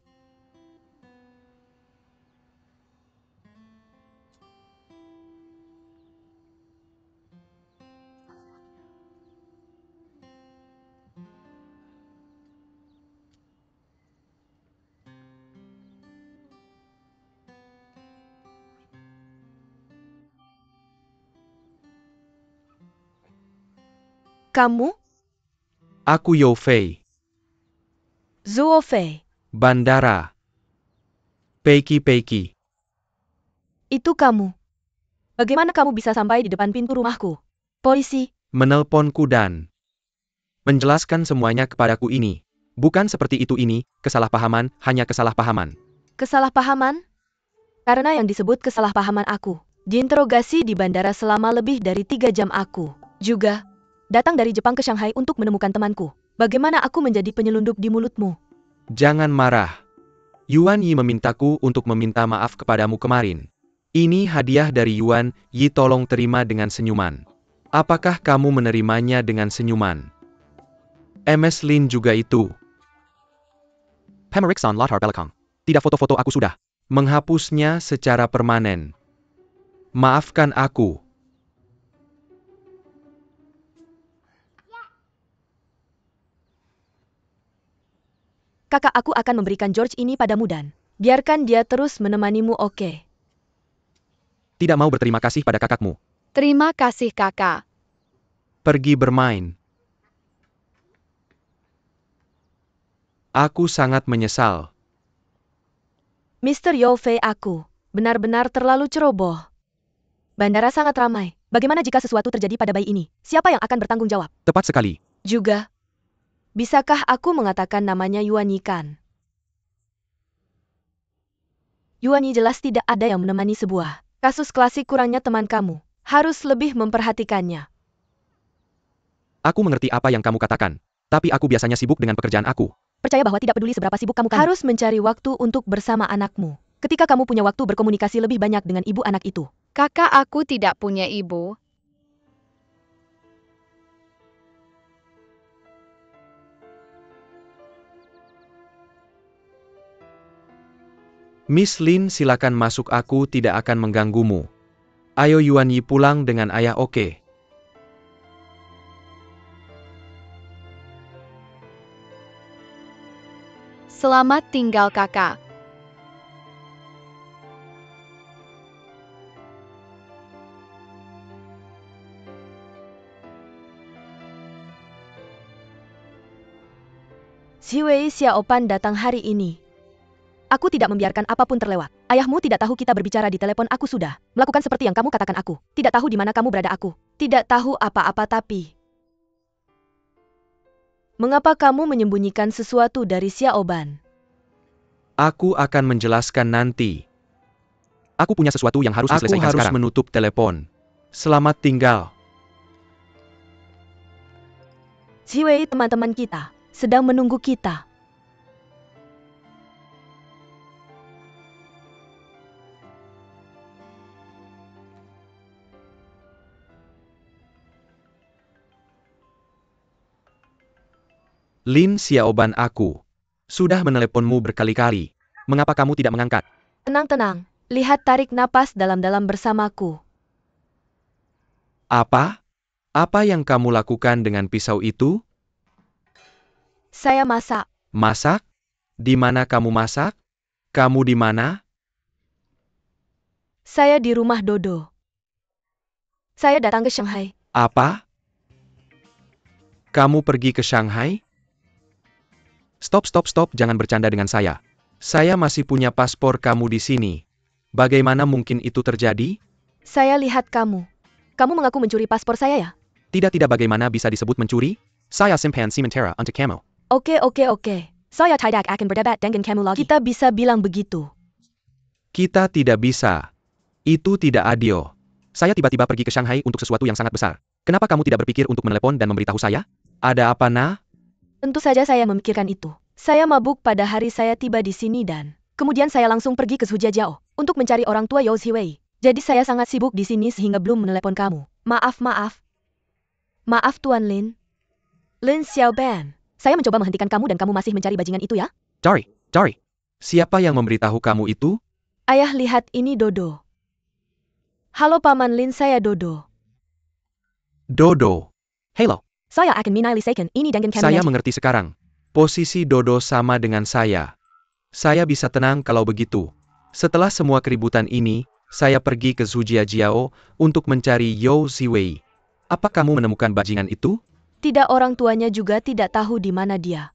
Kamu? Aku Yo Fei. Zuo Fei. Bandara. Peiki. Itu kamu. Bagaimana kamu bisa sampai di depan pintu rumahku? Polisi. Menelponku dan menjelaskan semuanya kepadaku ini. Bukan seperti itu ini, kesalahpahaman, hanya kesalahpahaman. Kesalahpahaman? Karena yang disebut kesalahpahaman aku. Diinterogasi di bandara selama lebih dari 3 jam aku. Juga, datang dari Jepang ke Shanghai untuk menemukan temanku. Bagaimana aku menjadi penyelundup di mulutmu? Jangan marah. Yuan Yi memintaku untuk meminta maaf kepadamu kemarin. Ini hadiah dari Yuan Yi, tolong terima dengan senyuman. Apakah kamu menerimanya dengan senyuman? MS Lin juga itu. Pamerikson Latar Belakang. Tidak, foto-foto aku sudah menghapusnya secara permanen. Maafkan aku. Kakak, aku akan memberikan George ini padamu dan biarkan dia terus menemanimu, oke? Tidak mau berterima kasih pada kakakmu. Terima kasih, kakak. Pergi bermain. Aku sangat menyesal. Mr. Yao Fei, aku benar-benar terlalu ceroboh. Bandara sangat ramai. Bagaimana jika sesuatu terjadi pada bayi ini? Siapa yang akan bertanggung jawab? Tepat sekali. Juga, bisakah aku mengatakan namanya Yuan Yi kan? Yuan Yi jelas tidak ada yang menemani sebuah kasus klasik, kurangnya teman kamu. Harus lebih memperhatikannya. Aku mengerti apa yang kamu katakan. Tapi aku biasanya sibuk dengan pekerjaan aku. Percaya bahwa tidak peduli seberapa sibuk kamu kan? Harus mencari waktu untuk bersama anakmu. Ketika kamu punya waktu berkomunikasi lebih banyak dengan ibu anak itu. Kakak aku tidak punya ibu. Miss Lin, silakan masuk, aku tidak akan mengganggumu. Ayo Yuan Yi pulang dengan ayah, oke? Selamat tinggal kakak. Xiwei Xiaopan datang hari ini. Aku tidak membiarkan apapun terlewat. Ayahmu tidak tahu kita berbicara di telepon, aku sudah melakukan seperti yang kamu katakan aku. Tidak tahu di mana kamu berada, aku tidak tahu apa-apa, tapi mengapa kamu menyembunyikan sesuatu dari Xiaoban? Aku akan menjelaskan nanti. Aku punya sesuatu yang harus diselesaikan sekarang. Aku harus menutup telepon. Selamat tinggal. Xiwei, teman-teman kita sedang menunggu kita. Lin Xiaoban, aku sudah meneleponmu berkali-kali. Mengapa kamu tidak mengangkat? Tenang-tenang, lihat, tarik napas dalam-dalam bersamaku. Apa? Apa yang kamu lakukan dengan pisau itu? Saya masak. Masak? Di mana kamu masak? Kamu di mana? Saya di rumah Dodo. Saya datang ke Shanghai. Apa? Kamu pergi ke Shanghai? Stop, jangan bercanda dengan saya. Saya masih punya paspor kamu di sini. Bagaimana mungkin itu terjadi? Saya lihat kamu. Kamu mengaku mencuri paspor saya ya? Tidak, bagaimana bisa disebut mencuri? Saya simpan sementara untuk kamu. Oke. Saya tidak akan berdebat dengan kamu lagi. Kita bisa bilang begitu. Kita tidak bisa. Itu tidak adil. Saya tiba-tiba pergi ke Shanghai untuk sesuatu yang sangat besar. Kenapa kamu tidak berpikir untuk menelepon dan memberitahu saya? Ada apa, nah? Tentu saja saya memikirkan itu. Saya mabuk pada hari saya tiba di sini dan kemudian saya langsung pergi ke Zhujiajiao untuk mencari orang tua Yao Xiwei. Jadi saya sangat sibuk di sini sehingga belum menelepon kamu. Maaf. Maaf Tuan Lin. Lin Xiaoban. Saya mencoba menghentikan kamu dan kamu masih mencari bajingan itu ya? Dari. Siapa yang memberitahu kamu itu? Ayah, lihat, ini Dodo. Halo Paman Lin, saya Dodo. Dodo. Halo. Saya akan menyelesaikan ini dengan kamu Saya nanti. mengerti sekarang. Posisi Dodo sama dengan saya. Saya bisa tenang kalau begitu. Setelah semua keributan ini, saya pergi ke Zhujiajiao untuk mencari Yao Xiwei. Apa kamu menemukan bajingan itu? Tidak, orang tuanya juga tidak tahu di mana dia.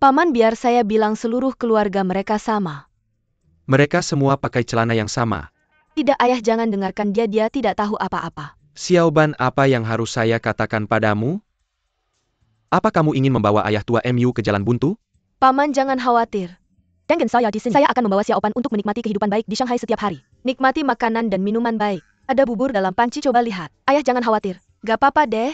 Paman, biar saya bilang seluruh keluarga mereka sama. Mereka semua pakai celana yang sama. Tidak, ayah, jangan dengarkan dia tidak tahu apa-apa. Xiaoban, apa yang harus saya katakan padamu? Apa kamu ingin membawa ayah tua MU ke jalan buntu? Paman, jangan khawatir. Dengan saya di sini, saya akan membawa Xiaopan untuk menikmati kehidupan baik di Shanghai setiap hari. Nikmati makanan dan minuman baik. Ada bubur dalam panci, coba lihat. Ayah, jangan khawatir. Gak apa-apa deh.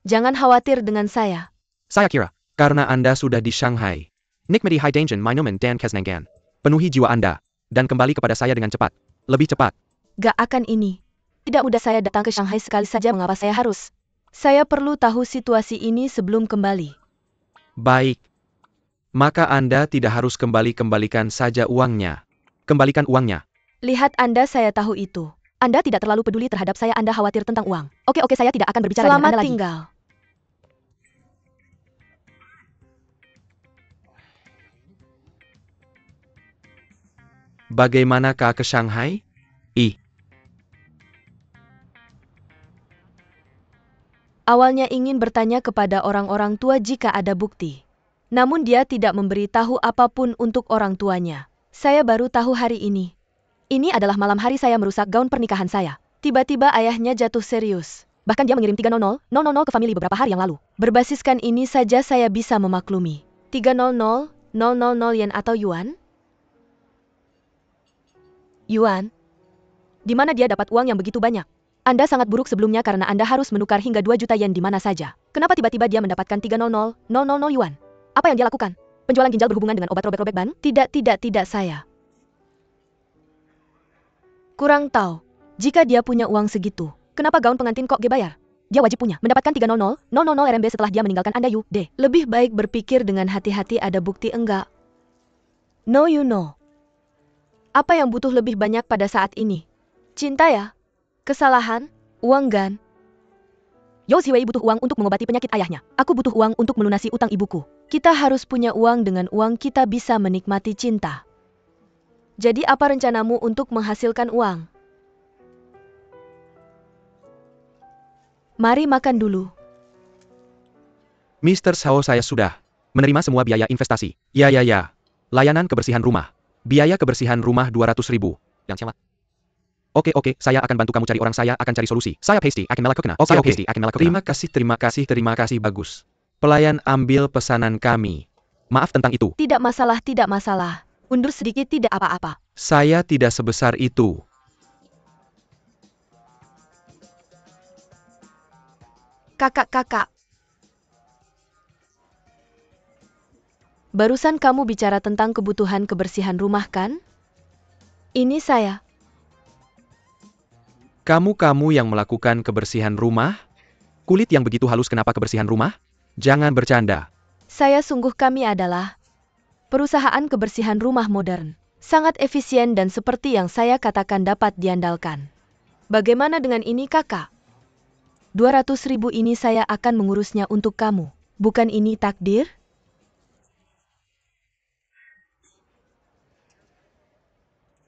Jangan khawatir dengan saya. Saya kira, karena Anda sudah di Shanghai. Nikmati hidangan, minuman dan kesenangan. Penuhi jiwa Anda, dan kembali kepada saya dengan cepat. Lebih cepat. Gak akan ini. Tidak mudah saya datang ke Shanghai sekali saja, mengapa saya harus? Saya perlu tahu situasi ini sebelum kembali. Baik. Maka Anda tidak harus kembalikan saja uangnya. Kembalikan uangnya. Lihat Anda, saya tahu itu. Anda tidak terlalu peduli terhadap saya, Anda khawatir tentang uang. Oke, saya tidak akan berbicara dengan Anda lagi. Selamat tinggal. Bagaimanakah ke Shanghai? . awalnya ingin bertanya kepada orang-orang tua jika ada bukti. Namun dia tidak memberi tahu apapun untuk orang tuanya. Saya baru tahu hari ini. Ini adalah malam hari saya merusak gaun pernikahan saya. Tiba-tiba ayahnya jatuh serius. Bahkan dia mengirim 300,000 ke famili beberapa hari yang lalu. Berbasiskan ini saja saya bisa memaklumi. 300,000 yen atau yuan? Yuan? Di mana dia dapat uang yang begitu banyak? Anda sangat buruk sebelumnya karena Anda harus menukar hingga 2 juta yen di mana saja. Kenapa tiba-tiba dia mendapatkan 300,000 yuan? Apa yang dia lakukan? Penjualan ginjal berhubungan dengan obat robek-robek ban? Tidak saya. Kurang tahu. Jika dia punya uang segitu, kenapa gaun pengantin kok bayar? Dia wajib punya. Mendapatkan 300,000 RMB setelah dia meninggalkan Anda D. Lebih baik berpikir dengan hati-hati ada bukti enggak. No you know. Apa yang butuh lebih banyak pada saat ini? Cinta ya? Kesalahan? Uang gan? Yo Ziwei butuh uang untuk mengobati penyakit ayahnya. Aku butuh uang untuk melunasi utang ibuku. Kita harus punya uang, dengan uang kita bisa menikmati cinta. Jadi apa rencanamu untuk menghasilkan uang? Mari makan dulu. Mr. Shao, saya sudah menerima semua biaya investasi. Ya. Layanan kebersihan rumah. Biaya kebersihan rumah 200.000. Yang siapa? Oke, saya akan bantu kamu cari orang, saya akan cari solusi. Saya Pasty, akan melakukan. Oke. Terima kasih, bagus. Pelayan ambil pesanan kami. Maaf tentang itu. Tidak masalah. Undur sedikit tidak apa-apa. Saya tidak sebesar itu. Kakak. Barusan kamu bicara tentang kebutuhan kebersihan rumah kan? Ini saya. Kamu yang melakukan kebersihan rumah? Kulit yang begitu halus, kenapa kebersihan rumah? Jangan bercanda. Kami adalah perusahaan kebersihan rumah modern. Sangat efisien dan seperti yang saya katakan dapat diandalkan. Bagaimana dengan ini kakak? 200.000 ini saya akan mengurusnya untuk kamu. Bukan ini takdir?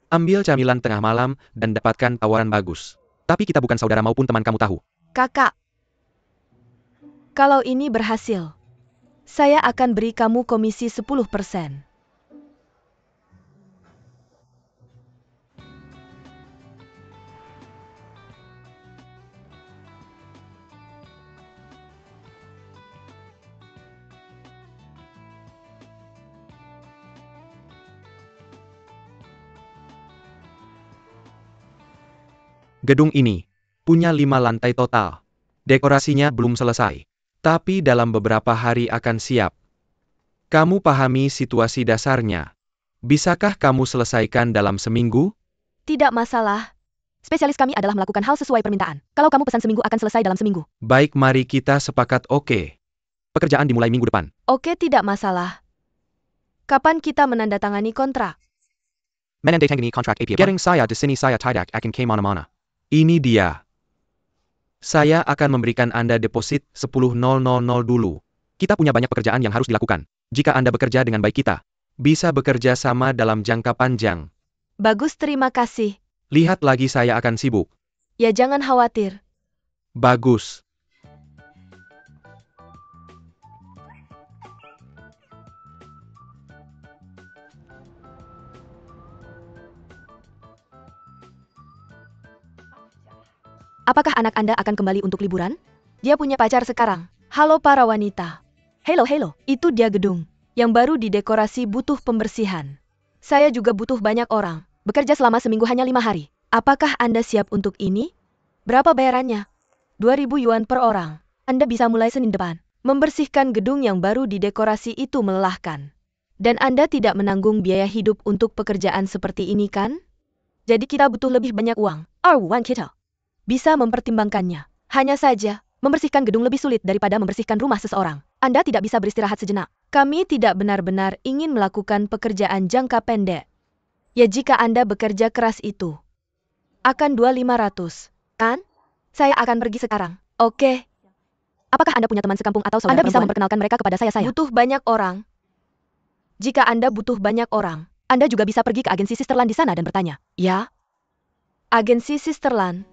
Ambil camilan tengah malam dan dapatkan tawaran bagus. Tapi kita bukan saudara maupun teman, kamu tahu. Kakak, kalau ini berhasil, saya akan beri kamu komisi 10%. Gedung ini punya 5 lantai total. Dekorasinya belum selesai. Tapi dalam beberapa hari akan siap. Kamu pahami situasi dasarnya. Bisakah kamu selesaikan dalam seminggu? Tidak masalah. Spesialis kami adalah melakukan hal sesuai permintaan. Kalau kamu pesan seminggu, akan selesai dalam seminggu. Baik, mari kita sepakat. Oke. Pekerjaan dimulai minggu depan. Oke, tidak masalah. Kapan kita menandatangani kontrak? Menandatangani kontrak API. Getting saya di sini, saya tidak akan ke mana-mana. Ini dia. Saya akan memberikan Anda deposit 10.000 dulu. Kita punya banyak pekerjaan yang harus dilakukan. Jika Anda bekerja dengan baik, kita bisa bekerja sama dalam jangka panjang. Bagus, terima kasih. Lihat lagi, saya akan sibuk. Ya, jangan khawatir. Bagus. Apakah anak Anda akan kembali untuk liburan? Dia punya pacar sekarang. Halo para wanita. Hello, itu dia gedung. Yang baru didekorasi, butuh pembersihan. Saya juga butuh banyak orang. Bekerja selama seminggu hanya 5 hari. Apakah Anda siap untuk ini? Berapa bayarannya? 2.000 yuan per orang. Anda bisa mulai Senin depan. Membersihkan gedung yang baru didekorasi itu melelahkan. Dan Anda tidak menanggung biaya hidup untuk pekerjaan seperti ini kan? Jadi kita butuh lebih banyak uang. kita bisa mempertimbangkannya. Hanya saja, membersihkan gedung lebih sulit daripada membersihkan rumah seseorang. Anda tidak bisa beristirahat sejenak. Kami tidak benar-benar ingin melakukan pekerjaan jangka pendek. Ya, jika Anda bekerja keras itu akan 2.500, kan? Saya akan pergi sekarang. Oke. Apakah Anda punya teman sekampung atau saudara? Anda bisa memperkenalkan mereka kepada saya. Butuh banyak orang. Jika Anda butuh banyak orang, Anda juga bisa pergi ke agensi Sisterland di sana dan bertanya. Ya? Agensi Sisterland.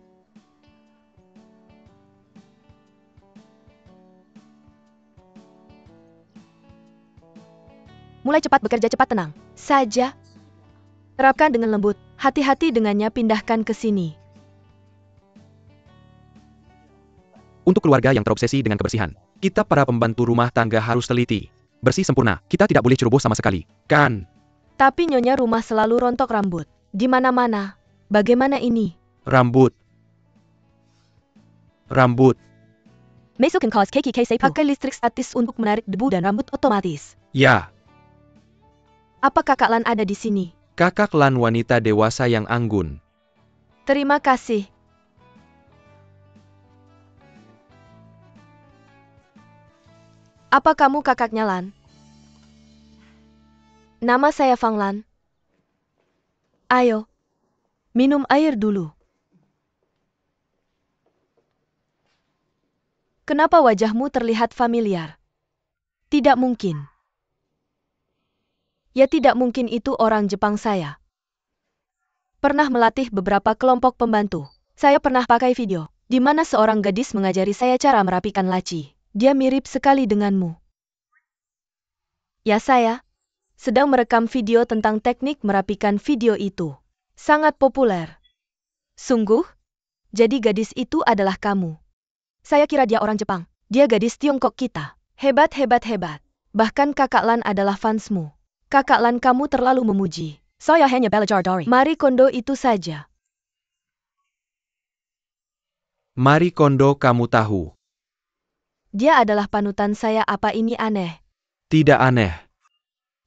Mulai cepat bekerja, cepat tenang saja. Terapkan dengan lembut. Hati-hati dengannya, pindahkan ke sini. Untuk keluarga yang terobsesi dengan kebersihan, kita para pembantu rumah tangga harus teliti. Bersih sempurna, kita tidak boleh ceroboh sama sekali, kan? Tapi nyonya rumah selalu rontok rambut. Di mana-mana. Bagaimana ini? Rambut. Mesu can cause KKK sepu. Pakai listrik statis untuk menarik debu dan rambut otomatis. Ya, Apa kakak Lan ada di sini? kakak Lan wanita dewasa yang anggun. Terima kasih. Apa kamu kakaknya Lan? Nama saya Fang Lan. Ayo, minum air dulu. Kenapa wajahmu terlihat familiar? Tidak mungkin. Ya tidak mungkin, itu orang Jepang saya. Pernah melatih beberapa kelompok pembantu. Saya pernah pakai video, di mana seorang gadis mengajari saya cara merapikan laci. Dia mirip sekali denganmu. Ya, saya sedang merekam video tentang teknik merapikan video itu. Sangat populer. Sungguh? Jadi gadis itu adalah kamu. Saya kira dia orang Jepang. Dia gadis Tiongkok kita. Hebat, hebat, hebat. Bahkan kakak Lan adalah fansmu. Kakak Lan, kamu terlalu memuji. Saya hanya belajar dari Marie Kondo itu saja. Marie Kondo, kamu tahu. Dia adalah panutan saya. Apa ini aneh? Tidak aneh.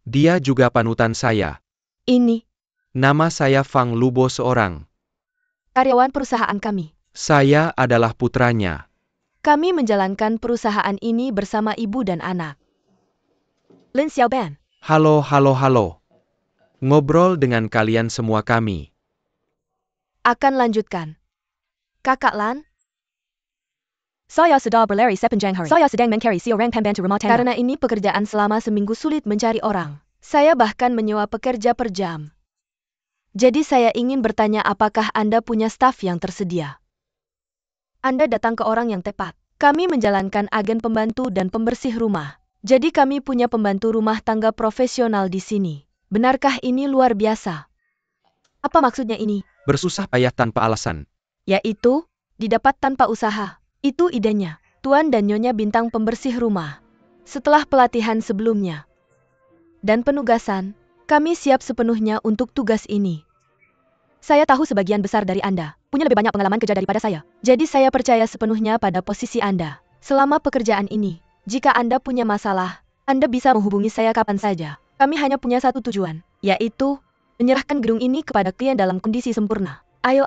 Dia juga panutan saya. Ini Nama saya Fang Lubo, seorang. karyawan perusahaan kami. Saya adalah putranya. Kami menjalankan perusahaan ini bersama ibu dan anak. Lin Xiaoban. Halo. Ngobrol dengan kalian semua kami. Akan lanjutkan. Kakak Lan? Saya sedang berlari sepanjang hari. Saya sedang mencari seorang pembantu rumah tangga. Karena ini pekerjaan selama seminggu, sulit mencari orang. Saya bahkan menyewa pekerja per jam. Jadi saya ingin bertanya, apakah Anda punya staf yang tersedia? Anda datang ke orang yang tepat. Kami menjalankan agen pembantu dan pembersih rumah. Jadi kami punya pembantu rumah tangga profesional di sini. Benarkah ini luar biasa? Apa maksudnya ini? Bersusah payah tanpa alasan. Yaitu, didapat tanpa usaha. Itu idenya. Tuan dan Nyonya bintang pembersih rumah. Setelah pelatihan sebelumnya dan penugasan, kami siap sepenuhnya untuk tugas ini. Saya tahu sebagian besar dari Anda punya lebih banyak pengalaman kerja daripada saya. Jadi saya percaya sepenuhnya pada posisi Anda. Selama pekerjaan ini, jika Anda punya masalah, Anda bisa menghubungi saya kapan saja. Kami hanya punya satu tujuan, yaitu menyerahkan gedung ini kepada klien dalam kondisi sempurna. Ayo.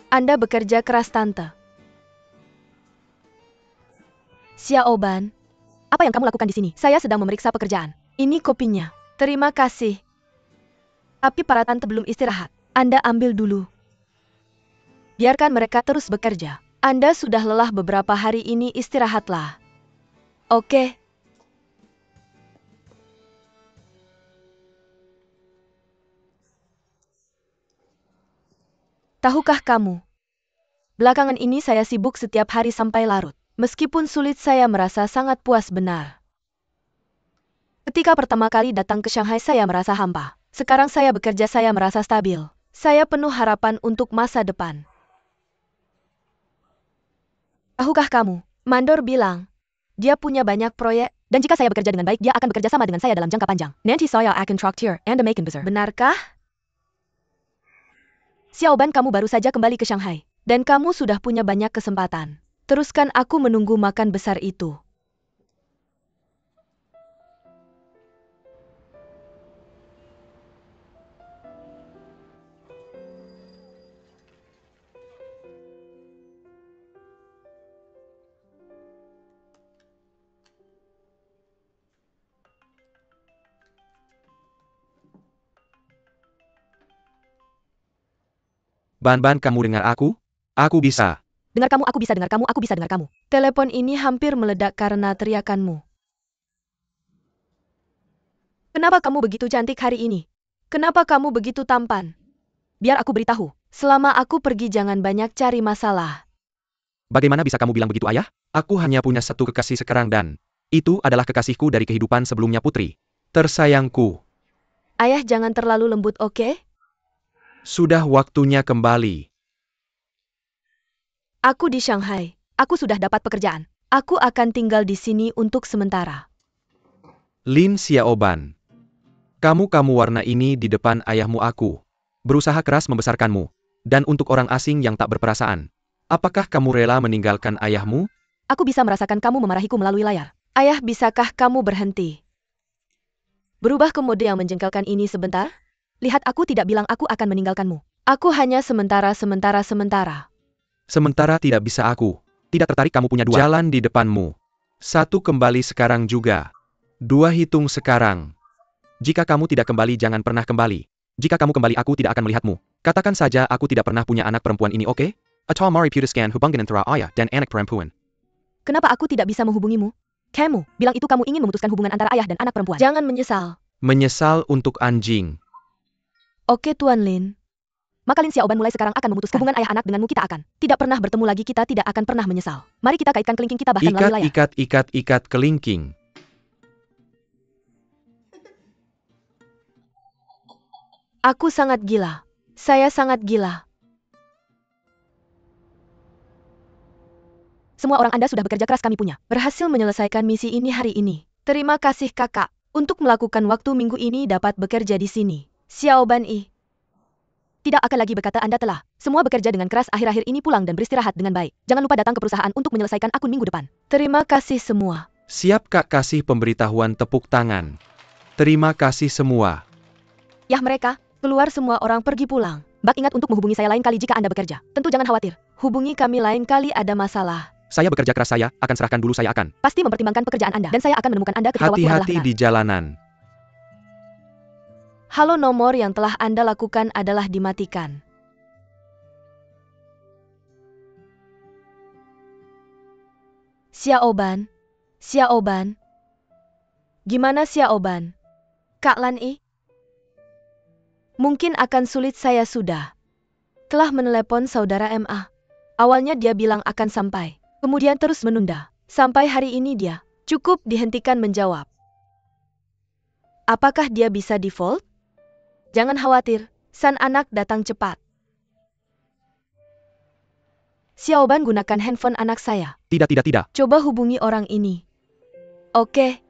Anda bekerja keras, Tante. Xiaoban, apa yang kamu lakukan di sini? Saya sedang memeriksa pekerjaan. Ini kopinya. Terima kasih. Tapi para tante belum istirahat. Anda ambil dulu. Biarkan mereka terus bekerja. Anda sudah lelah beberapa hari ini, istirahatlah. Oke. Tahukah kamu? Belakangan ini saya sibuk setiap hari sampai larut. Meskipun sulit, saya merasa sangat puas benar. Ketika pertama kali datang ke Shanghai, saya merasa hampa. Sekarang saya bekerja, saya merasa stabil. Saya penuh harapan untuk masa depan. Tahukah kamu, Mandor bilang, dia punya banyak proyek, dan jika saya bekerja dengan baik, dia akan bekerja sama dengan saya dalam jangka panjang. Nanti saya akan traktir Anda makin besar. Benarkah? Xiaoban, kamu baru saja kembali ke Shanghai, dan kamu sudah punya banyak kesempatan. Teruskan, aku menunggu makan besar itu. Ban-ban, kamu dengar aku? Aku bisa. Dengar kamu, aku bisa dengar kamu, aku bisa dengar kamu. Telepon ini hampir meledak karena teriakanmu. Kenapa kamu begitu cantik hari ini? Kenapa kamu begitu tampan? Biar aku beritahu, selama aku pergi jangan banyak cari masalah. Bagaimana bisa kamu bilang begitu, ayah? Aku hanya punya satu kekasih sekarang dan itu adalah kekasihku dari kehidupan sebelumnya, putri tersayangku. Ayah jangan terlalu lembut, oke? Sudah waktunya kembali. Aku di Shanghai. Aku sudah dapat pekerjaan. Aku akan tinggal di sini untuk sementara. Lin Xiaoban. Kamu warna ini di depan ayahmu aku. Berusaha keras membesarkanmu. Dan untuk orang asing yang tak berperasaan. Apakah kamu rela meninggalkan ayahmu? Aku bisa merasakan kamu memarahiku melalui layar. Ayah, bisakah kamu berhenti? Berubah ke mode yang menjengkelkan ini sebentar? Lihat, aku tidak bilang aku akan meninggalkanmu. Aku hanya sementara. Sementara tidak bisa aku. Tidak tertarik, kamu punya dua jalan di depanmu. Satu, kembali sekarang juga. Dua, hitung sekarang. Jika kamu tidak kembali, jangan pernah kembali. Jika kamu kembali, aku tidak akan melihatmu. Katakan saja aku tidak pernah punya anak perempuan ini, oke? Atau mari putuskan hubungan antara ayah dan anak perempuan. Kenapa aku tidak bisa menghubungimu? Kamu bilang itu kamu ingin memutuskan hubungan antara ayah dan anak perempuan. Jangan menyesal. Menyesal untuk anjing. Oke, Tuan Lin. Maka Lin Xiaoban mulai sekarang akan memutuskan hubungan ayah anak denganmu. Kita akan tidak pernah bertemu lagi, kita tidak akan pernah menyesal. Mari kita kaitkan kelingking kita bahkan melalui layar. Ikat kelingking. Aku sangat gila. Saya sangat gila. Semua orang Anda sudah bekerja keras, kami punya berhasil menyelesaikan misi ini hari ini. Terima kasih kakak. Untuk melakukan waktu minggu ini dapat bekerja di sini. Xiaoban I. Tidak akan lagi berkata Anda telah semua bekerja dengan keras akhir-akhir ini, pulang dan beristirahat dengan baik. Jangan lupa datang ke perusahaan untuk menyelesaikan akun minggu depan. Terima kasih semua. Siap kak, kasih pemberitahuan tepuk tangan. Terima kasih semua. Yah, mereka keluar, semua orang pergi pulang. Bak, ingat untuk menghubungi saya lain kali jika Anda bekerja. Tentu jangan khawatir. Hubungi kami lain kali ada masalah. Saya bekerja keras, saya akan serahkan dulu, saya akan pasti mempertimbangkan pekerjaan Anda dan saya akan menemukan Anda ketika waktu adalah benar. hati-hati di jalanan. Halo, nomor yang telah Anda lakukan adalah dimatikan. Xiaoban. Gimana Xiaoban? Kak Lan I? Mungkin akan sulit, saya sudah telah menelepon saudara MA. Awalnya dia bilang akan sampai. Kemudian terus menunda. Sampai hari ini dia cukup dihentikan menjawab. Apakah dia bisa default? Jangan khawatir, sang anak datang cepat. Xiaoban, gunakan handphone anak saya. Tidak. Coba hubungi orang ini. Oke.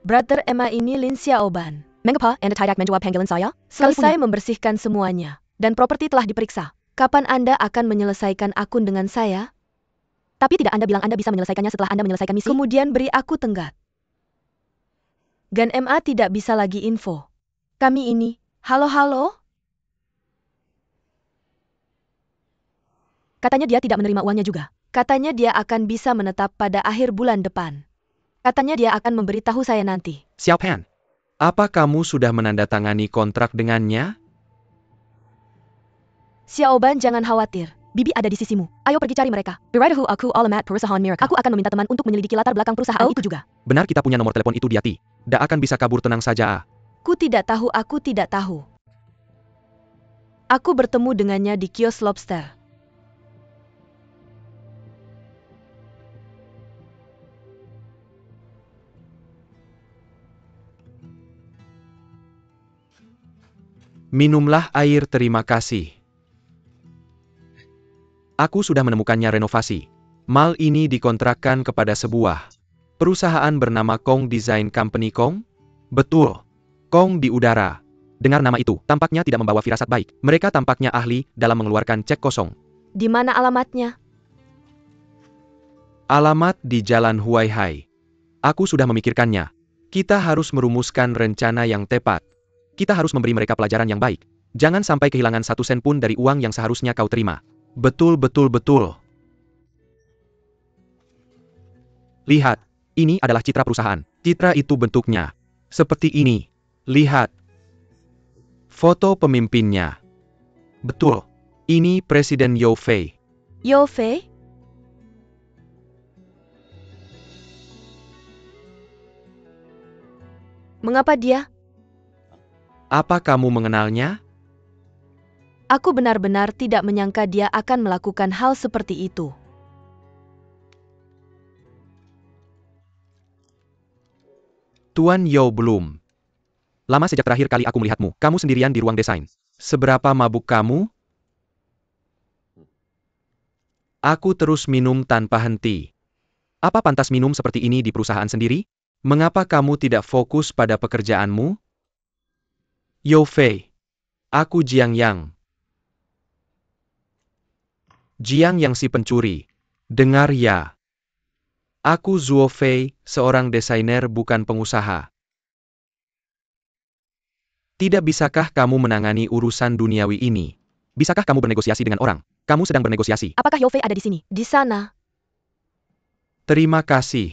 Brother Emma, ini Lin Xiaoban. Mengapa Anda tidak menjawab panggilan saya? Selesai membersihkan semuanya. Dan properti telah diperiksa. Kapan Anda akan menyelesaikan akun dengan saya? Tapi tidak, Anda bilang Anda bisa menyelesaikannya setelah Anda menyelesaikan misi. Kemudian beri aku tenggat. Gan MA tidak bisa lagi info. Kami ini. Halo? Katanya dia tidak menerima uangnya juga. Katanya dia akan bisa menetap pada akhir bulan depan. Katanya dia akan memberitahu saya nanti. Xiaopan, apa kamu sudah menandatangani kontrak dengannya? Xiaoban, jangan khawatir. Bibi ada di sisimu. Ayo pergi cari mereka. Beritahu aku alamat perusahaan mereka. Aku akan meminta teman untuk menyelidiki latar belakang perusahaan itu juga. Benar, kita punya nomor telepon itu di hati. Tidak akan bisa kabur, tenang saja. Aku tidak tahu. Aku bertemu dengannya di kios lobster. Minumlah air, terima kasih. Aku sudah menemukannya, renovasi. Mal ini dikontrakkan kepada sebuah perusahaan bernama Kong Design Company. Kong? Betul. Kong di udara. Dengar nama itu, tampaknya tidak membawa firasat baik. Mereka tampaknya ahli dalam mengeluarkan cek kosong. Di mana alamatnya? Alamat di Jalan Huaihai. Aku sudah memikirkannya. Kita harus merumuskan rencana yang tepat. Kita harus memberi mereka pelajaran yang baik. Jangan sampai kehilangan 1 sen pun dari uang yang seharusnya kau terima. Betul. Lihat, ini adalah citra perusahaan. Citra itu bentuknya seperti ini. Lihat. Foto pemimpinnya. Betul. Ini Presiden Yao Fei. Yao Fei? Mengapa dia? Apa kamu mengenalnya? Aku benar-benar tidak menyangka dia akan melakukan hal seperti itu. Tuan Yao belum. Lama sejak terakhir kali aku melihatmu. Kamu sendirian di ruang desain. Seberapa mabuk kamu? Aku terus minum tanpa henti. Apa pantas minum seperti ini di perusahaan sendiri? Mengapa kamu tidak fokus pada pekerjaanmu? Yao Fei. Aku Jiang Yang. Jiang Yang si pencuri. Dengar ya. Aku Zuo Fei, seorang desainer bukan pengusaha. Tidak bisakah kamu menangani urusan duniawi ini? Bisakah kamu bernegosiasi dengan orang? Kamu sedang bernegosiasi. Apakah Yao Fei ada di sini? Di sana. Terima kasih.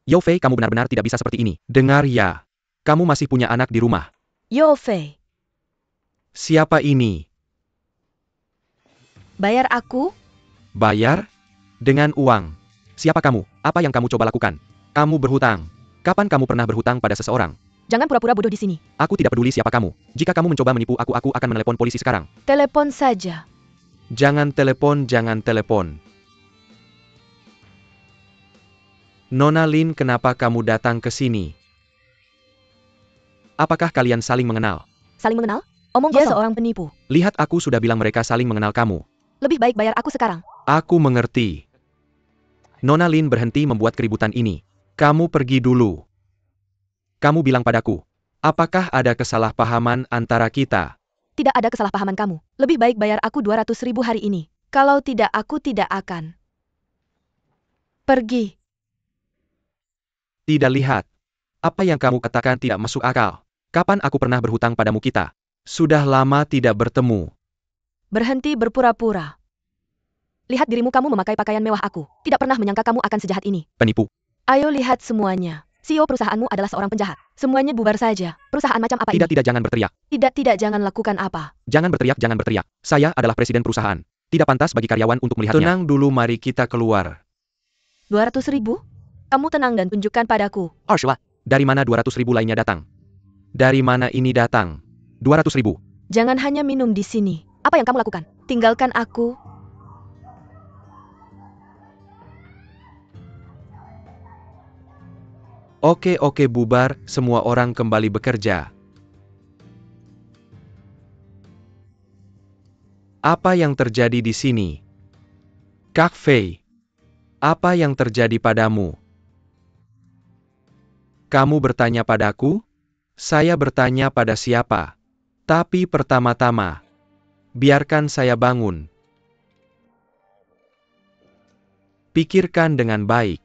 Yao Fei, kamu benar-benar tidak bisa seperti ini. Dengar ya. Kamu masih punya anak di rumah. Yao Fei. Siapa ini? Bayar aku? Bayar? Dengan uang. Siapa kamu? Apa yang kamu coba lakukan? Kamu berhutang. Kapan kamu pernah berhutang pada seseorang? Jangan pura-pura bodoh di sini. Aku tidak peduli siapa kamu. Jika kamu mencoba menipu aku akan menelepon polisi sekarang. Telepon saja. Jangan telepon, jangan telepon. Nona Lin, kenapa kamu datang ke sini? Apakah kalian saling mengenal? Saling mengenal? Omong Dia kosong. Seorang penipu. Lihat, aku sudah bilang mereka saling mengenal kamu. Lebih baik bayar aku sekarang. Aku mengerti. Nona Lin berhenti membuat keributan ini. Kamu pergi dulu. Kamu bilang padaku, apakah ada kesalahpahaman antara kita? Tidak ada kesalahpahaman kamu. Lebih baik bayar aku 200.000 hari ini. Kalau tidak, aku tidak akan pergi. Tidak, lihat. Apa yang kamu katakan tidak masuk akal. Kapan aku pernah berhutang padamu kita? Sudah lama tidak bertemu. Berhenti berpura-pura. Lihat dirimu, kamu memakai pakaian mewah aku. Tidak pernah menyangka kamu akan sejahat ini. Penipu. Ayo lihat semuanya. CEO perusahaanmu adalah seorang penjahat. Semuanya bubar saja. Perusahaan macam apa ini? Tidak, jangan berteriak. Tidak, jangan lakukan apa. Jangan berteriak, jangan berteriak. Saya adalah presiden perusahaan. Tidak pantas bagi karyawan untuk melihatnya. Tenang dulu, mari kita keluar. 200.000? Kamu tenang dan tunjukkan padaku. Arshla, dari mana 200.000 lainnya datang? Dari mana ini datang? 200.000. Jangan hanya minum di sini. Apa yang kamu lakukan? Tinggalkan aku. Oke, bubar, semua orang kembali bekerja. Apa yang terjadi di sini? Kak Fei, apa yang terjadi padamu? Kamu bertanya padaku? Saya bertanya pada siapa? Tapi pertama-tama, biarkan saya bangun. Pikirkan dengan baik.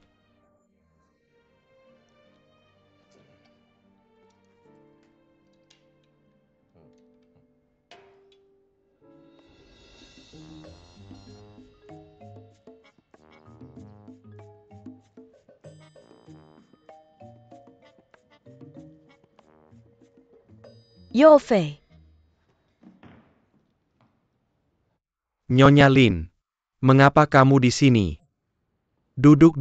Yao Fei. Nyonya Lin, mengapa kamu di sini? Duduk.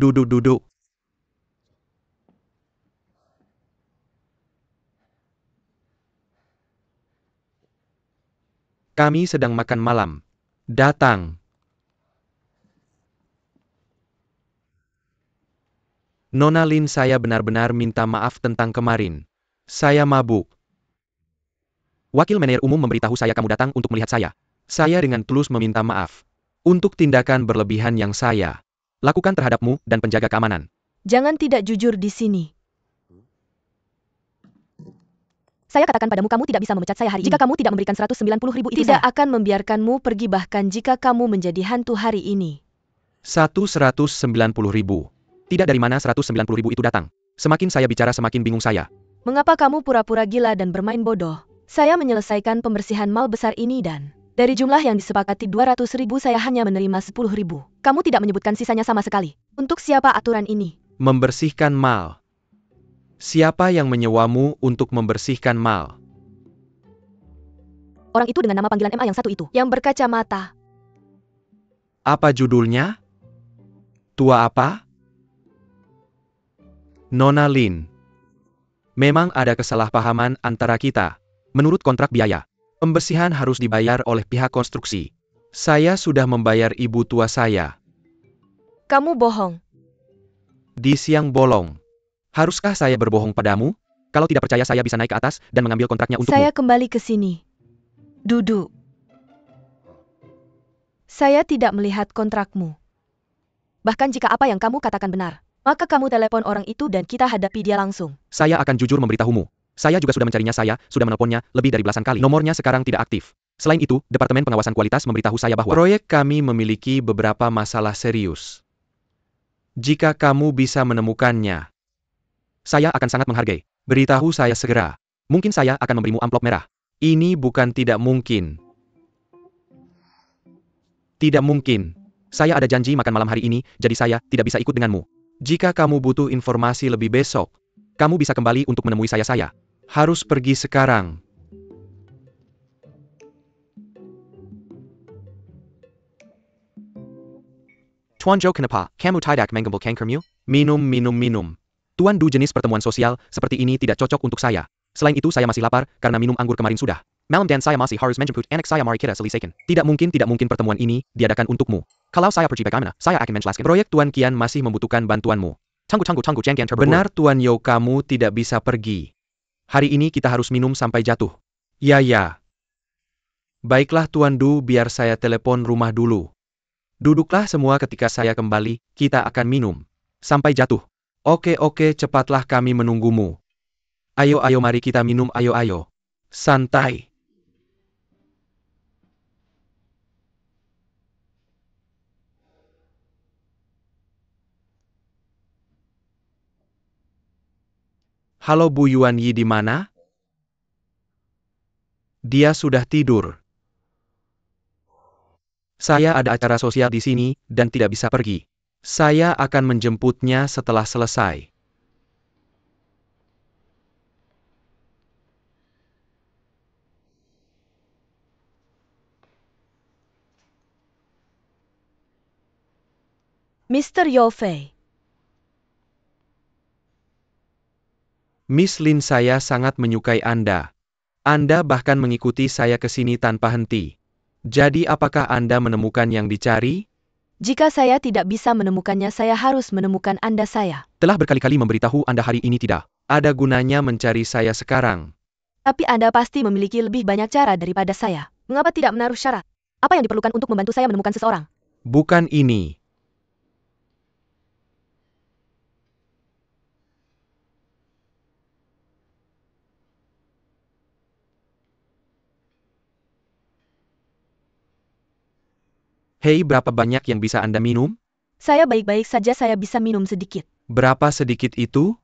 Kami sedang makan malam. Datang. Nona Lin, saya benar-benar minta maaf tentang kemarin. Saya mabuk. Wakil manajer umum memberitahu saya kamu datang untuk melihat saya. Saya dengan tulus meminta maaf untuk tindakan berlebihan yang saya lakukan terhadapmu dan penjaga keamanan. Jangan tidak jujur di sini. Saya katakan padamu, kamu tidak bisa memecat saya hari ini. Jika kamu tidak memberikan 190.000 itu, tidak akan membiarkanmu pergi bahkan jika kamu menjadi hantu hari ini. 190.000. Tidak, dari mana 190.000 itu datang? Semakin saya bicara semakin bingung saya. Mengapa kamu pura-pura gila dan bermain bodoh? Saya menyelesaikan pembersihan mal besar ini dan dari jumlah yang disepakati 200.000 saya hanya menerima 10.000. Kamu tidak menyebutkan sisanya sama sekali. Untuk siapa aturan ini? Membersihkan mal. Siapa yang menyewamu untuk membersihkan mal? Orang itu dengan nama panggilan MA yang satu itu, yang berkacamata. Apa judulnya? Tua apa? Nona Lin. Memang ada kesalahpahaman antara kita. Menurut kontrak biaya, pembersihan harus dibayar oleh pihak konstruksi. Saya sudah membayar ibu tua saya. Kamu bohong. Di siang bolong. Haruskah saya berbohong padamu? Kalau tidak percaya saya bisa naik ke atas dan mengambil kontraknya untukmu. Saya kembali ke sini. Duduk. Saya tidak melihat kontrakmu. Bahkan jika apa yang kamu katakan benar, maka kamu telepon orang itu dan kita hadapi dia langsung. Saya akan jujur memberitahumu. Saya juga sudah mencarinya, saya sudah menelponnya lebih dari belasan kali. Nomornya sekarang tidak aktif. Selain itu, Departemen Pengawasan Kualitas memberitahu saya bahwa proyek kami memiliki beberapa masalah serius. Jika kamu bisa menemukannya, saya akan sangat menghargai. Beritahu saya segera. Mungkin saya akan memberimu amplop merah. Ini bukan tidak mungkin. Tidak mungkin. Saya ada janji makan malam hari ini, jadi saya tidak bisa ikut denganmu. Jika kamu butuh informasi lebih besok, kamu bisa kembali untuk menemui saya. Saya harus pergi sekarang. Tuan Jo kenapa kamu tidak mengambil kankermu? Minum. Tuan Du, jenis pertemuan sosial seperti ini tidak cocok untuk saya. Selain itu saya masih lapar karena minum anggur kemarin sudah. Malam dan saya masih harus menjemput anak saya, mari kita selesaikan. Tidak mungkin pertemuan ini diadakan untukmu. Kalau saya pergi bagaimana, saya akan menjelaskan. Proyek Tuan Kian masih membutuhkan bantuanmu. Tunggu, jangan terburu. Benar Tuan Yo, kamu tidak bisa pergi. Hari ini kita harus minum sampai jatuh. Ya. Baiklah Tuan Du, biar saya telepon rumah dulu. Duduklah semua, ketika saya kembali, kita akan minum. Sampai jatuh. Oke, cepatlah, kami menunggumu. Ayo, mari kita minum, ayo. Santai. Halo Bu Yuan Yi, di mana? Dia sudah tidur. Saya ada acara sosial di sini dan tidak bisa pergi. Saya akan menjemputnya setelah selesai. Mr. Yo Fei. Miss Lin, saya sangat menyukai Anda. Anda bahkan mengikuti saya ke sini tanpa henti. Jadi apakah Anda menemukan yang dicari? Jika saya tidak bisa menemukannya, saya harus menemukan Anda. Saya Telah berkali-kali memberitahu Anda hari ini tidak ada gunanya mencari saya sekarang. Tapi Anda pasti memiliki lebih banyak cara daripada saya. Mengapa tidak menaruh syarat? Apa yang diperlukan untuk membantu saya menemukan seseorang? Bukan ini. Hei, berapa banyak yang bisa Anda minum? Saya baik-baik saja, saya bisa minum sedikit. Berapa sedikit itu?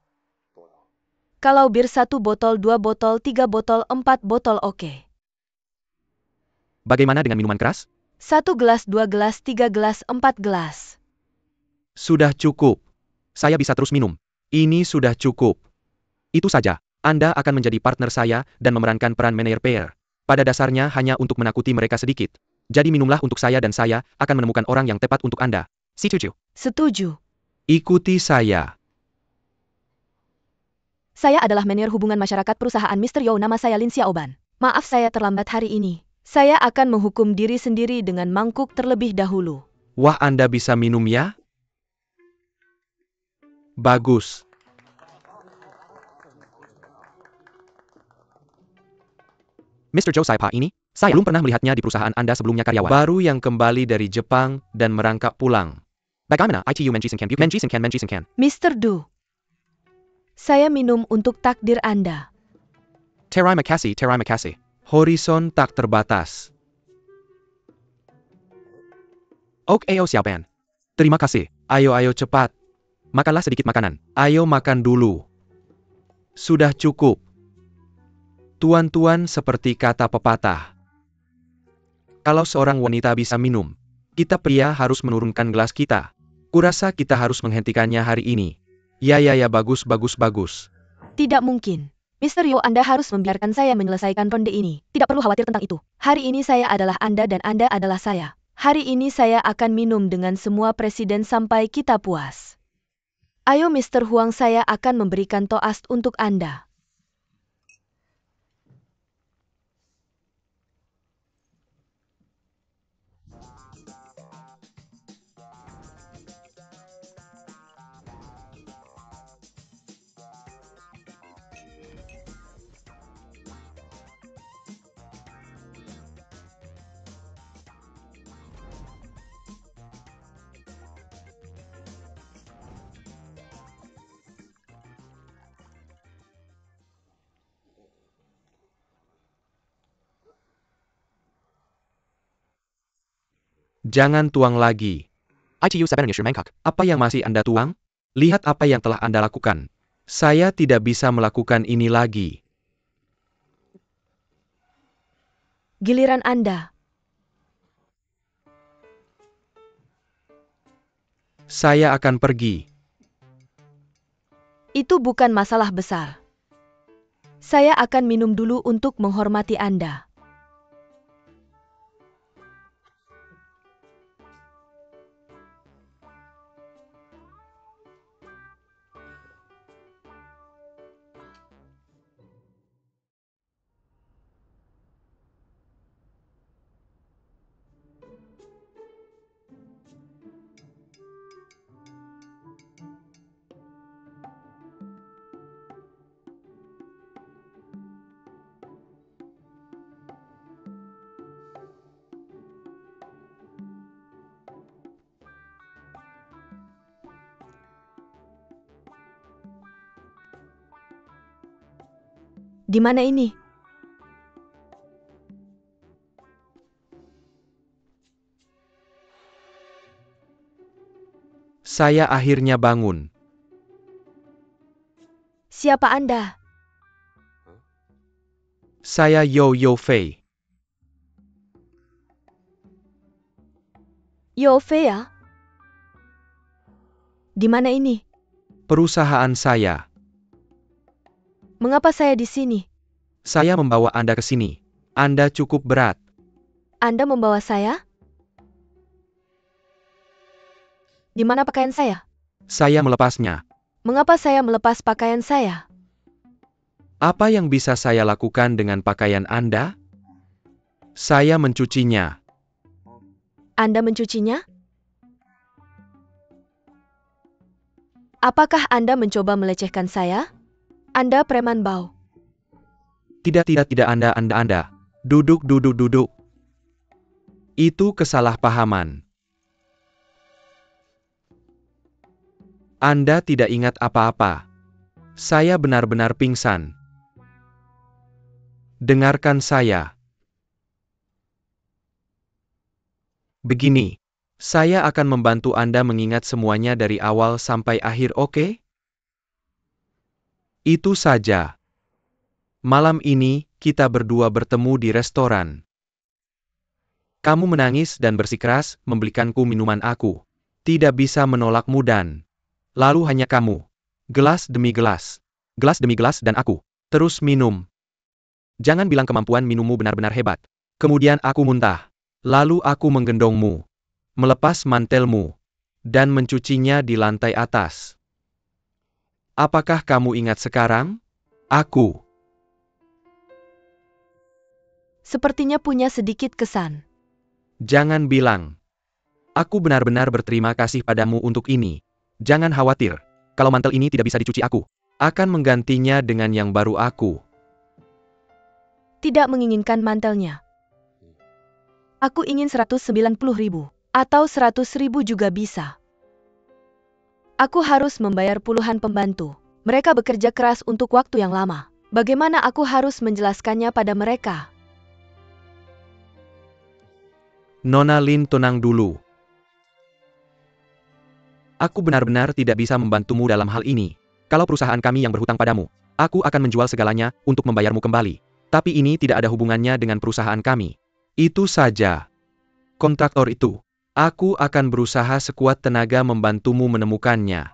Kalau bir 1 botol, 2 botol, 3 botol, 4 botol, oke. Bagaimana dengan minuman keras? 1 gelas, 2 gelas, 3 gelas, 4 gelas. Sudah cukup. Saya bisa terus minum. Ini sudah cukup. Itu saja. Anda akan menjadi partner saya dan memerankan peran manajer PR. Pada dasarnya hanya untuk menakuti mereka sedikit. Jadi minumlah untuk saya dan saya akan menemukan orang yang tepat untuk Anda. Setuju? Setuju. Ikuti saya. Saya adalah manajer hubungan masyarakat perusahaan Mr. Yo. Nama saya Lin Xiaoban. Maaf saya terlambat hari ini. Saya akan menghukum diri sendiri dengan mangkuk terlebih dahulu. Wah, Anda bisa minum ya? Bagus. Mr. Joe Saipa ini, saya belum pernah melihatnya di perusahaan Anda sebelumnya, karyawan baru yang kembali dari Jepang dan merangkap pulang. Bagaimana ITU Menjisen Kan? Mr. Du. Saya minum untuk takdir Anda. Terima kasih. Horizon tak terbatas. Oke, Xiaoban. Terima kasih. Ayo cepat. Makanlah sedikit makanan. Ayo makan dulu. Sudah cukup. Tuan-tuan, seperti kata pepatah. Kalau seorang wanita bisa minum, kita pria harus menurunkan gelas kita. Kurasa kita harus menghentikannya hari ini. Ya, bagus, bagus, bagus. Tidak mungkin. Mr. Yo, Anda harus membiarkan saya menyelesaikan ronde ini. Tidak perlu khawatir tentang itu. Hari ini saya adalah Anda dan Anda adalah saya. Hari ini saya akan minum dengan semua presiden sampai kita puas. Ayo Mr. Huang, saya akan memberikan toast untuk Anda. Jangan tuang lagi. Apa yang masih Anda tuang? Lihat apa yang telah Anda lakukan. Saya tidak bisa melakukan ini lagi. Giliran Anda. Saya akan pergi. Itu bukan masalah besar. Saya akan minum dulu untuk menghormati Anda. Di mana ini? Saya akhirnya bangun. Siapa Anda? Saya Yo Fei. Yo Fei ya? Di mana ini? Perusahaan saya. Mengapa saya di sini? Saya membawa Anda ke sini. Anda cukup berat. Anda membawa saya? Di mana pakaian saya? Saya melepasnya. Mengapa saya melepas pakaian saya? Apa yang bisa saya lakukan dengan pakaian Anda? Saya mencucinya. Anda mencucinya? Apakah Anda mencoba melecehkan saya? Anda preman bau. Tidak Anda. Duduk. Itu kesalahpahaman. Anda tidak ingat apa-apa. Saya benar-benar pingsan. Dengarkan saya. Begini, saya akan membantu Anda mengingat semuanya dari awal sampai akhir, oke? Itu saja. Malam ini, kita berdua bertemu di restoran. Kamu menangis dan bersikeras membelikanku minuman aku. Tidak bisa menolakmu dan... Lalu hanya kamu. Gelas demi gelas. Gelas demi gelas dan aku. Terus minum. Jangan bilang kemampuan minummu benar-benar hebat. Kemudian aku muntah. Lalu aku menggendongmu. Melepas mantelmu. Dan mencucinya di lantai atas. Apakah kamu ingat sekarang? Aku. Sepertinya punya sedikit kesan. Jangan bilang. Aku benar-benar berterima kasih padamu untuk ini. Jangan khawatir. Kalau mantel ini tidak bisa dicuci, aku akan menggantinya dengan yang baru. Aku tidak menginginkan mantelnya. Aku ingin 190.000. Atau 100.000 juga bisa. Aku harus membayar puluhan pembantu. Mereka bekerja keras untuk waktu yang lama. Bagaimana aku harus menjelaskannya pada mereka? Nona Lin, tenang dulu. Aku benar-benar tidak bisa membantumu dalam hal ini. Kalau perusahaan kami yang berhutang padamu, aku akan menjual segalanya untuk membayarmu kembali. Tapi ini tidak ada hubungannya dengan perusahaan kami. Itu saja. Kontraktor itu. Aku akan berusaha sekuat tenaga membantumu menemukannya.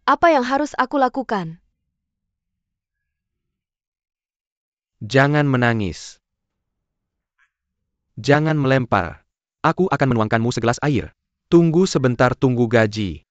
Apa yang harus aku lakukan? Jangan menangis. Jangan melempar. Aku akan menuangkanmu segelas air. Tunggu sebentar, tunggu gaji.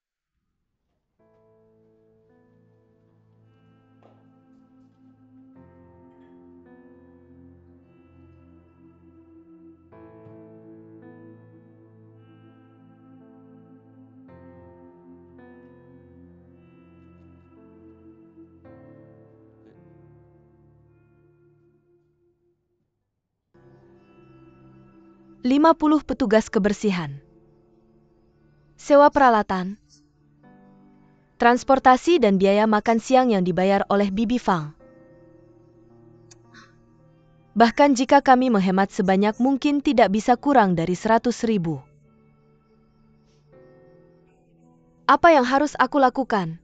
$50 petugas kebersihan. Sewa peralatan, transportasi dan biaya makan siang yang dibayar oleh Bibi Fang. Bahkan jika kami menghemat sebanyak mungkin tidak bisa kurang dari 100.000. Apa yang harus aku lakukan?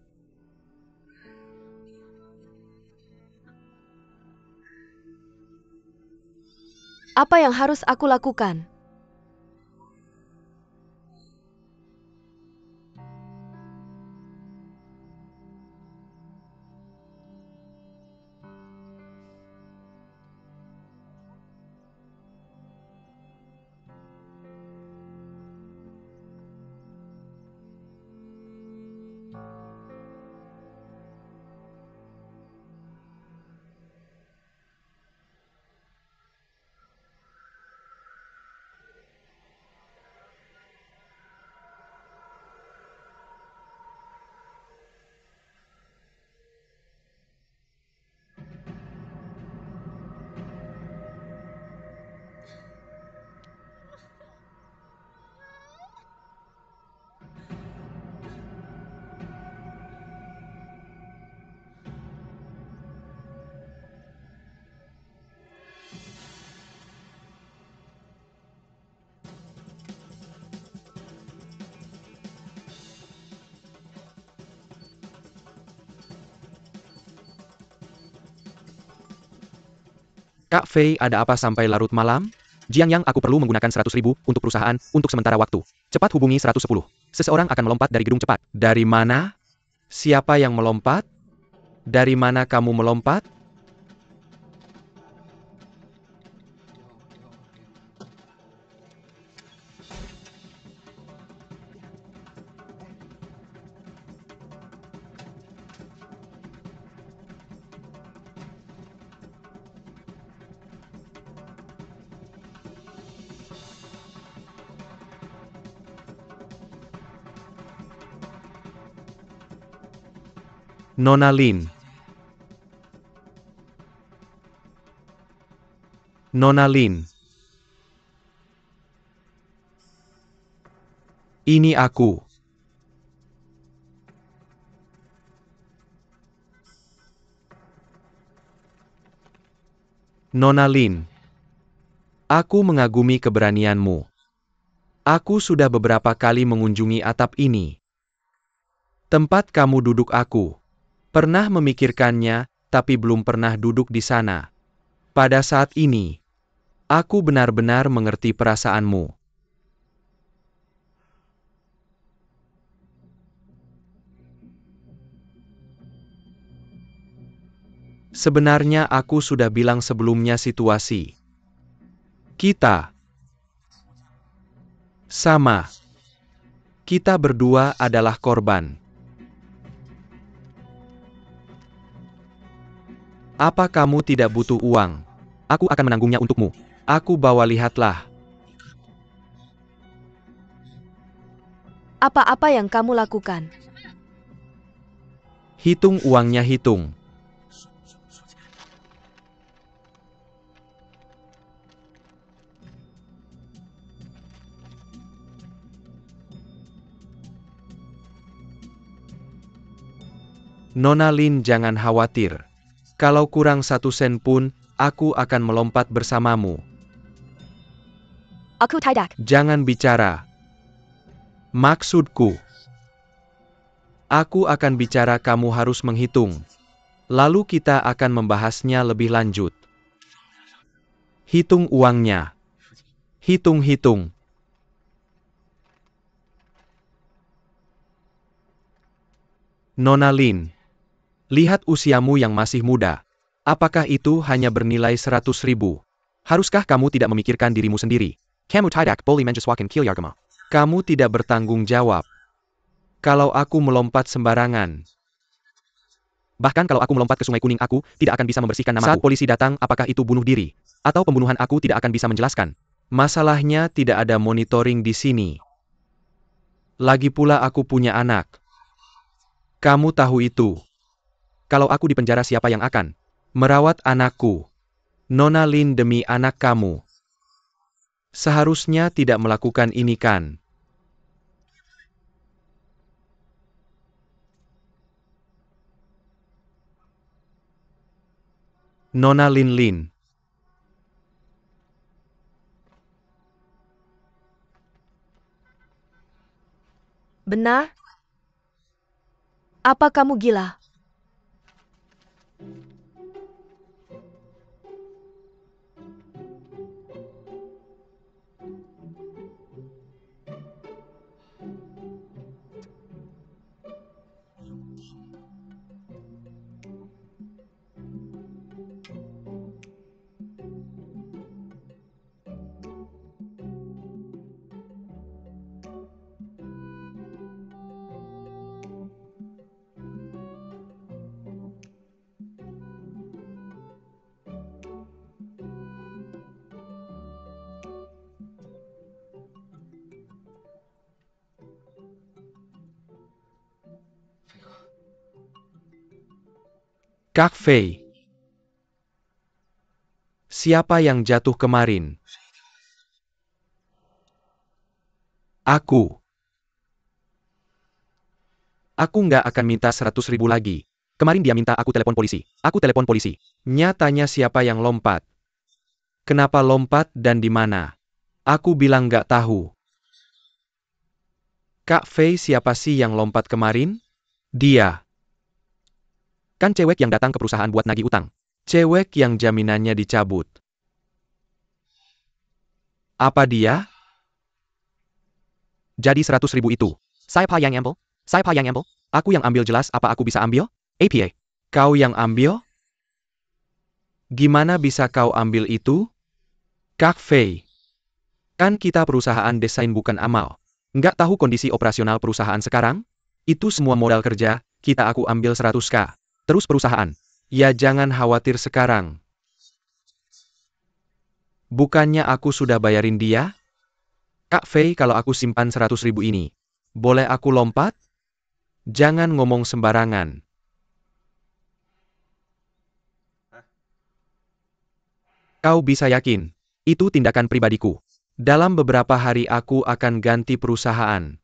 Apa yang harus aku lakukan? Kak Fei, ada apa sampai larut malam? Jiang Yang, aku perlu menggunakan 100.000 untuk perusahaan, untuk sementara waktu. Cepat hubungi 110. Seseorang akan melompat dari gedung cepat. Dari mana? Siapa yang melompat? Dari mana kamu melompat? Nona Lin. Nona Lin. Ini aku. Nona Lin. Aku mengagumi keberanianmu. Aku sudah beberapa kali mengunjungi atap ini. Tempat kamu duduk aku. Pernah memikirkannya, tapi belum pernah duduk di sana. Pada saat ini, aku benar-benar mengerti perasaanmu. Sebenarnya aku sudah bilang sebelumnya situasi kita sama. Kita berdua adalah korban. Apa kamu tidak butuh uang? Aku akan menanggungnya untukmu. Aku bawa, lihatlah. Apa-apa yang kamu lakukan? Hitung uangnya, hitung. Nona Lin, jangan khawatir. Kalau kurang 1 sen pun, aku akan melompat bersamamu. Aku tidak. Jangan bicara. Maksudku, aku akan bicara, kamu harus menghitung. Lalu kita akan membahasnya lebih lanjut. Hitung uangnya. Hitung-hitung. Nona Lin, lihat usiamu yang masih muda. Apakah itu hanya bernilai 100.000? Haruskah kamu tidak memikirkan dirimu sendiri? Kamu tidak boleh menyesuaikan kilyargama. Kamu tidak bertanggung jawab. Kalau aku melompat sembarangan. Bahkan kalau aku melompat ke Sungai Kuning, aku tidak akan bisa membersihkan namaku. Saat polisi datang, apakah itu bunuh diri? Atau pembunuhan, aku tidak akan bisa menjelaskan. Masalahnya tidak ada monitoring di sini. Lagi pula aku punya anak. Kamu tahu itu. Kalau aku di penjara, siapa yang akan merawat anakku? Nona Lin, demi anak kamu. Seharusnya tidak melakukan ini kan? Nona Lin Lin. Benar? Apa kamu gila? Kak Fei. Siapa yang jatuh kemarin? Aku. Aku nggak akan minta 100.000 lagi. Kemarin dia minta aku telepon polisi. Aku telepon polisi. Nyatanya siapa yang lompat? Kenapa lompat dan di mana? Aku bilang nggak tahu. Kak Fei, siapa sih yang lompat kemarin? Dia. Kan cewek yang datang ke perusahaan buat nagih utang. Cewek yang jaminannya dicabut. Apa dia? Jadi 100.000 itu. Siapa yang ambil? Siapa yang ambil? Aku yang ambil, jelas. Apa aku bisa ambil? APA. Kau yang ambil? Gimana bisa kau ambil itu? Kak Fei. Kan kita perusahaan desain bukan amal. Nggak tahu kondisi operasional perusahaan sekarang? Itu semua modal kerja, kita aku ambil 100K. Terus perusahaan. Ya jangan khawatir sekarang. Bukannya aku sudah bayarin dia? Kak Fei, kalau aku simpan 100.000 ini, boleh aku lompat? Jangan ngomong sembarangan. Kau bisa yakin, itu tindakan pribadiku. Dalam beberapa hari aku akan ganti perusahaan.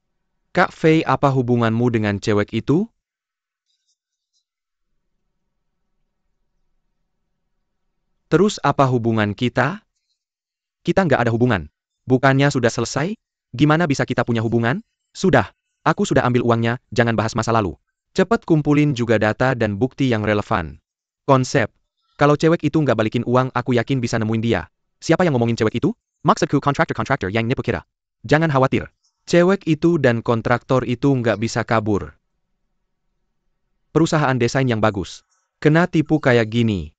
Kak Fei, apa hubunganmu dengan cewek itu? Terus apa hubungan kita? Kita nggak ada hubungan. Bukannya sudah selesai? Gimana bisa kita punya hubungan? Sudah. Aku sudah ambil uangnya, jangan bahas masa lalu. Cepat kumpulin juga data dan bukti yang relevan. Konsep. Kalau cewek itu nggak balikin uang, aku yakin bisa nemuin dia. Siapa yang ngomongin cewek itu? Maksudku kontraktor yang nipu kita. Jangan khawatir. Cewek itu dan kontraktor itu nggak bisa kabur. Perusahaan desain yang bagus. Kena tipu kayak gini.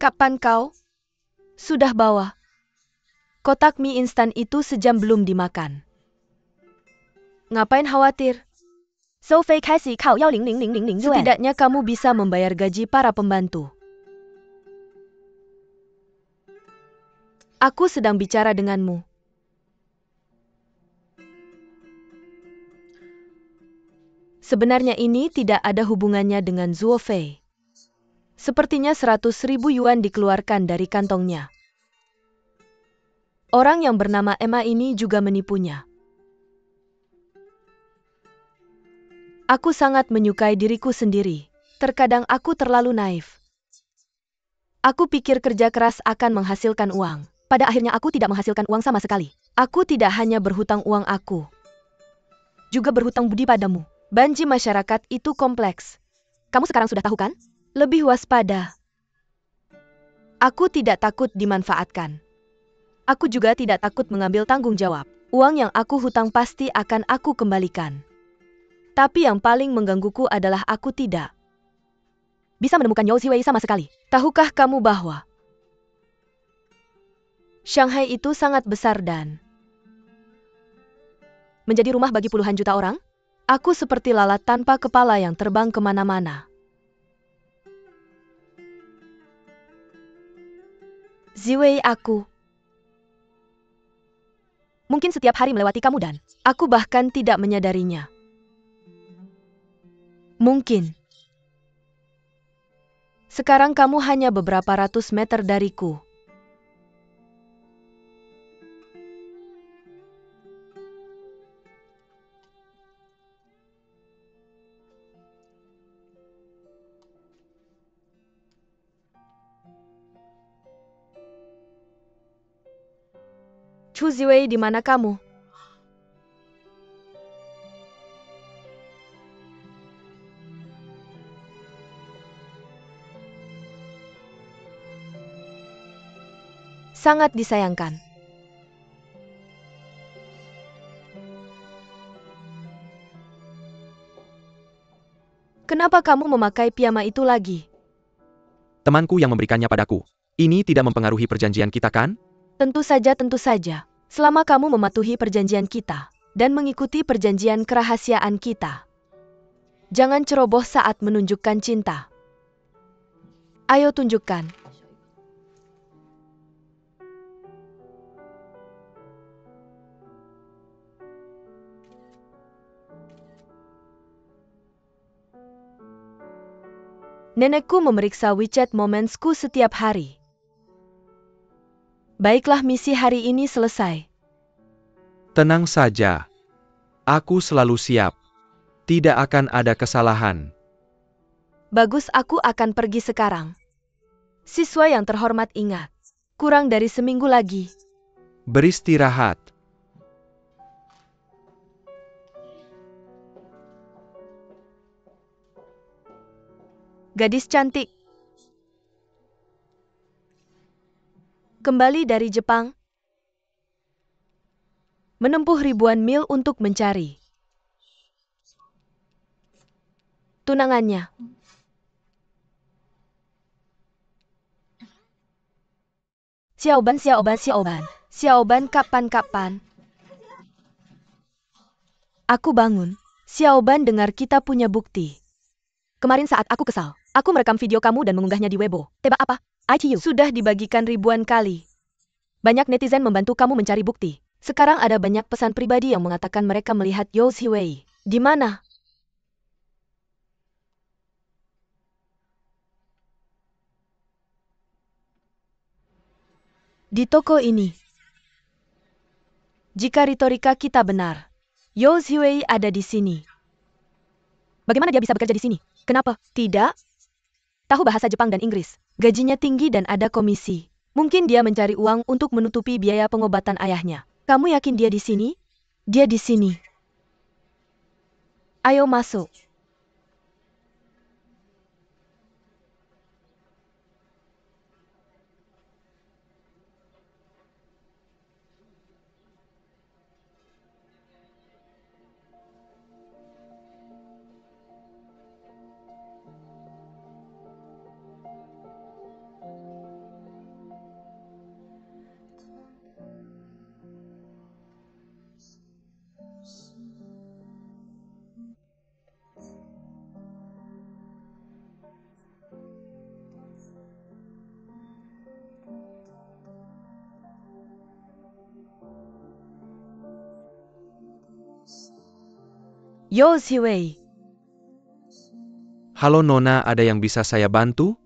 Kapan kau sudah bawa kotak mie instan itu sejam belum dimakan? Ngapain khawatir? Setidaknya kamu bisa membayar gaji para pembantu. Aku sedang bicara denganmu. Sebenarnya ini tidak ada hubungannya dengan Zuo Fei. Sepertinya 100.000 yuan dikeluarkan dari kantongnya. Orang yang bernama Emma ini juga menipunya. Aku sangat menyukai diriku sendiri. Terkadang aku terlalu naif. Aku pikir kerja keras akan menghasilkan uang. Pada akhirnya aku tidak menghasilkan uang sama sekali. Aku tidak hanya berhutang uang aku, juga berhutang budi padamu. Banji masyarakat itu kompleks. Kamu sekarang sudah tahu kan? Lebih waspada. Aku tidak takut dimanfaatkan. Aku juga tidak takut mengambil tanggung jawab. Uang yang aku hutang pasti akan aku kembalikan. Tapi yang paling menggangguku adalah aku tidak bisa menemukan Yao Ziwei sama sekali. Tahukah kamu bahwa Shanghai itu sangat besar dan menjadi rumah bagi puluhan juta orang? Aku seperti lalat tanpa kepala yang terbang kemana-mana. Ziwei, aku mungkin setiap hari melewati kamu dan aku bahkan tidak menyadarinya. Mungkin sekarang kamu hanya beberapa ratus meter dariku. Chu Ziwei, di mana kamu? Sangat disayangkan. Kenapa kamu memakai piyama itu lagi? Temanku yang memberikannya padaku. Ini tidak mempengaruhi perjanjian kita kan? Tentu saja, tentu saja. Selama kamu mematuhi perjanjian kita dan mengikuti perjanjian kerahasiaan kita. Jangan ceroboh saat menunjukkan cinta. Ayo tunjukkan. Nenekku memeriksa WeChat Momentsku setiap hari. Baiklah, misi hari ini selesai. Tenang saja. Aku selalu siap. Tidak akan ada kesalahan. Bagus, aku akan pergi sekarang. Siswa yang terhormat, ingat. Kurang dari seminggu lagi. Beristirahat. Gadis cantik. Kembali dari Jepang. Menempuh ribuan mil untuk mencari tunangannya. Xiaoban, Xiaoban, Xiaoban. Xiaoban, kapan-kapan? Aku bangun. Xiaoban, dengar, kita punya bukti. Kemarin saat aku kesal, aku merekam video kamu dan mengunggahnya di Weibo. Tebak apa? ITU. Sudah dibagikan ribuan kali. Banyak netizen membantu kamu mencari bukti. Sekarang ada banyak pesan pribadi yang mengatakan mereka melihat Yao Ziwei. Di mana? Di toko ini. Jika retorika kita benar, Yao Ziwei ada di sini. Bagaimana dia bisa bekerja di sini? Kenapa? Tidak. Tahu bahasa Jepang dan Inggris. Gajinya tinggi dan ada komisi. Mungkin dia mencari uang untuk menutupi biaya pengobatan ayahnya. Kamu yakin dia di sini? Dia di sini. Ayo masuk. Yao Ziwei. Halo Nona, ada yang bisa saya bantu?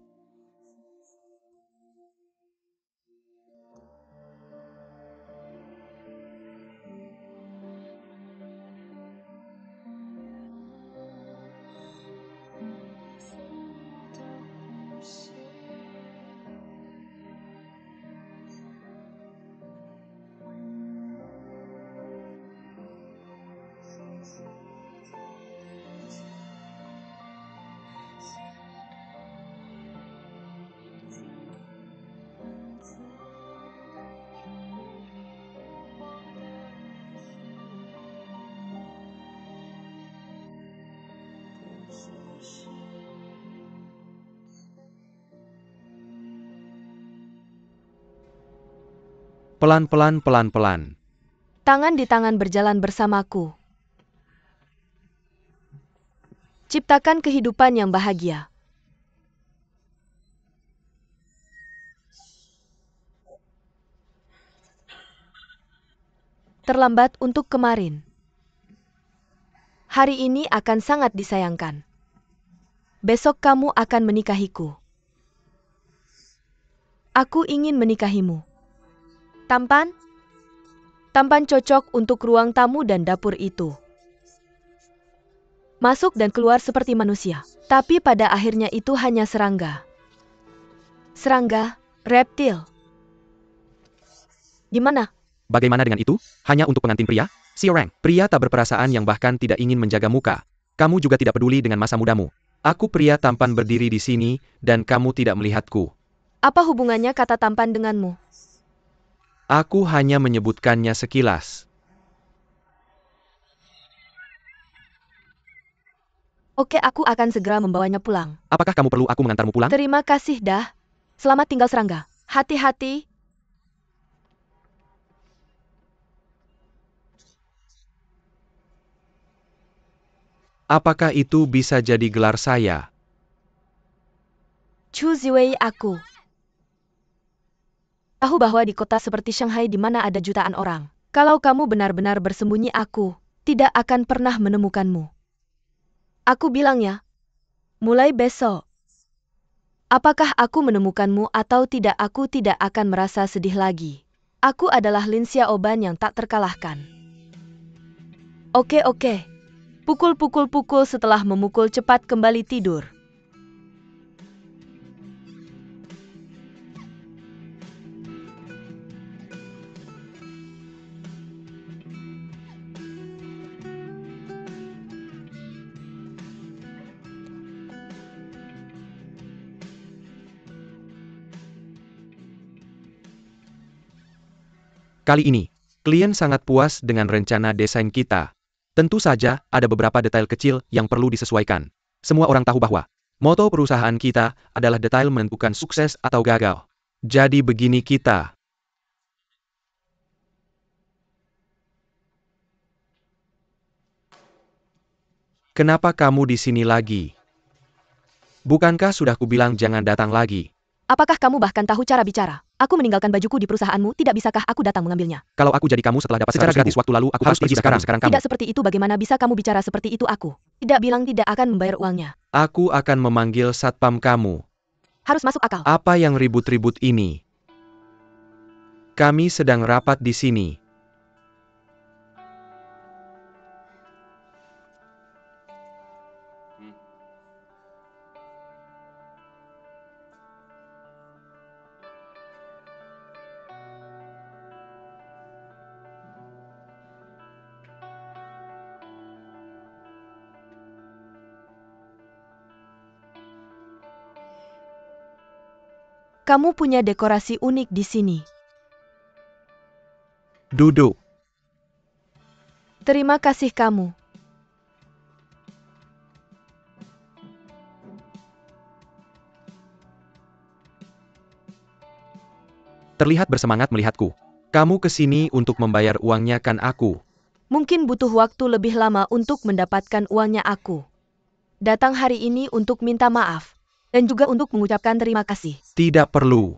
Pelan-pelan, pelan-pelan. Tangan di tangan berjalan bersamaku. Ciptakan kehidupan yang bahagia. Terlambat untuk kemarin. Hari ini akan sangat disayangkan. Besok kamu akan menikahiku. Aku ingin menikahimu. Tampan? Tampan cocok untuk ruang tamu dan dapur itu. Masuk dan keluar seperti manusia. Tapi pada akhirnya itu hanya serangga. Serangga, reptil. Gimana? Bagaimana dengan itu? Hanya untuk pengantin pria? Siorang, pria tak berperasaan yang bahkan tidak ingin menjaga muka. Kamu juga tidak peduli dengan masa mudamu. Aku pria tampan berdiri di sini, dan kamu tidak melihatku. Apa hubungannya kata tampan denganmu? Aku hanya menyebutkannya sekilas. Oke, aku akan segera membawanya pulang. Apakah kamu perlu aku mengantarmu pulang? Terima kasih dah. Selamat tinggal serangga. Hati-hati. Apakah itu bisa jadi gelar saya? Chu Ziwei aku. Tahu bahwa di kota seperti Shanghai di mana ada jutaan orang, kalau kamu benar-benar bersembunyi aku tidak akan pernah menemukanmu. Aku bilang ya, mulai besok. Apakah aku menemukanmu atau tidak, aku tidak akan merasa sedih lagi. Aku adalah Lin Xiaoban yang tak terkalahkan. Oke. Pukul setelah memukul cepat kembali tidur. Kali ini, klien sangat puas dengan rencana desain kita. Tentu saja, ada beberapa detail kecil yang perlu disesuaikan. Semua orang tahu bahwa moto perusahaan kita adalah detail menentukan sukses atau gagal. Jadi begini kita. Kenapa kamu di sini lagi? Bukankah sudah kubilang jangan datang lagi? Apakah kamu bahkan tahu cara bicara? Aku meninggalkan bajuku di perusahaanmu, tidak bisakah aku datang mengambilnya? Kalau aku jadi kamu setelah dapat secara gratis waktu lalu, aku harus pergi sekarang kamu. Tidak seperti itu, bagaimana bisa kamu bicara seperti itu aku? Tidak bilang tidak akan membayar uangnya. Aku akan memanggil satpam kamu. Harus masuk akal. Apa yang ribut-ribut ini? Kami sedang rapat di sini. Kamu punya dekorasi unik di sini. Duduk. Terima kasih kamu. Terlihat bersemangat melihatku. Kamu kesini untuk membayar uangnya kan aku? Mungkin butuh waktu lebih lama untuk mendapatkan uangnya aku. Datang hari ini untuk minta maaf. Dan juga untuk mengucapkan terima kasih. Tidak perlu.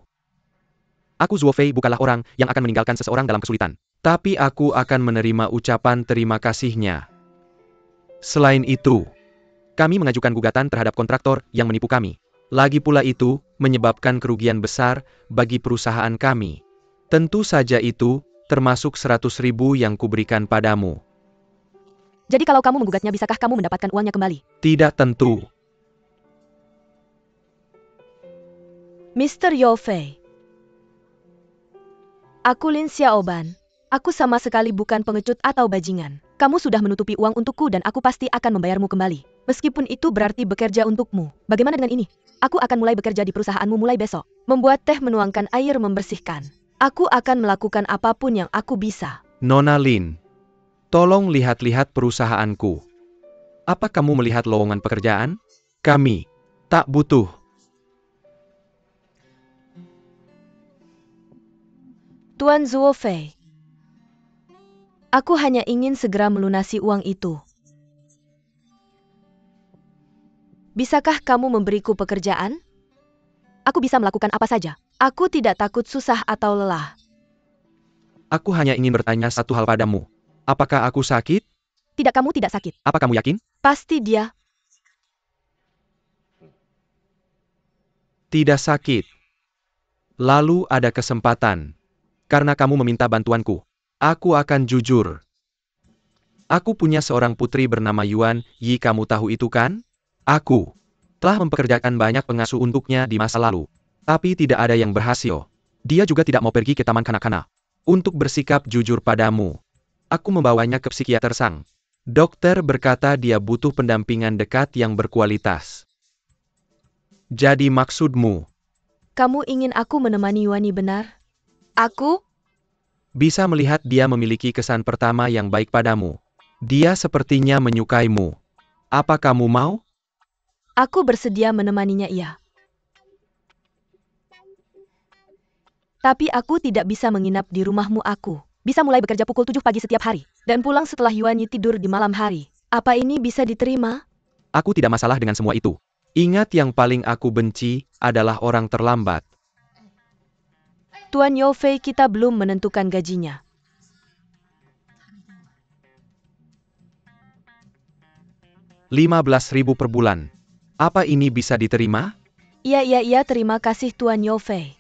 Aku Zuo Fei bukanlah orang yang akan meninggalkan seseorang dalam kesulitan. Tapi aku akan menerima ucapan terima kasihnya. Selain itu, kami mengajukan gugatan terhadap kontraktor yang menipu kami. Lagi pula itu, menyebabkan kerugian besar bagi perusahaan kami. Tentu saja itu, termasuk 100.000 yang kuberikan padamu. Jadi kalau kamu menggugatnya, bisakah kamu mendapatkan uangnya kembali? Tidak tentu. Mr. Yao Fei. Aku Lin Xiaoban. Aku sama sekali bukan pengecut atau bajingan. Kamu sudah menutupi uang untukku dan aku pasti akan membayarmu kembali. Meskipun itu berarti bekerja untukmu. Bagaimana dengan ini? Aku akan mulai bekerja di perusahaanmu mulai besok. Membuat teh, menuangkan air, membersihkan. Aku akan melakukan apapun yang aku bisa. Nona Lin, tolong lihat-lihat perusahaanku. Apa kamu melihat lowongan pekerjaan? Kami tak butuh. Tuan Zuofei. Aku hanya ingin segera melunasi uang itu. Bisakah kamu memberiku pekerjaan? Aku bisa melakukan apa saja. Aku tidak takut susah atau lelah. Aku hanya ingin bertanya satu hal padamu. Apakah aku sakit? Tidak, kamu tidak sakit. Apa kamu yakin? Pasti dia. Tidak sakit. Lalu ada kesempatan. Karena kamu meminta bantuanku. Aku akan jujur. Aku punya seorang putri bernama Yuan Yi, kamu tahu itu kan? Aku telah mempekerjakan banyak pengasuh untuknya di masa lalu. Tapi tidak ada yang berhasil. Dia juga tidak mau pergi ke taman kanak-kanak. Untuk bersikap jujur padamu, aku membawanya ke psikiater sang. Dokter berkata dia butuh pendampingan dekat yang berkualitas. Jadi maksudmu? Kamu ingin aku menemani Yuani, benar? Aku? Bisa melihat dia memiliki kesan pertama yang baik padamu. Dia sepertinya menyukaimu. Apa kamu mau? Aku bersedia menemaninya, iya. Tapi aku tidak bisa menginap di rumahmu. Aku bisa mulai bekerja pukul 7 pagi setiap hari, dan pulang setelah Yuani tidur di malam hari. Apa ini bisa diterima? Aku tidak masalah dengan semua itu. Ingat, yang paling aku benci adalah orang terlambat. Tuan Yofei, kita belum menentukan gajinya. 15.000 per bulan. Apa ini bisa diterima? Iya, terima kasih Tuan Yofei.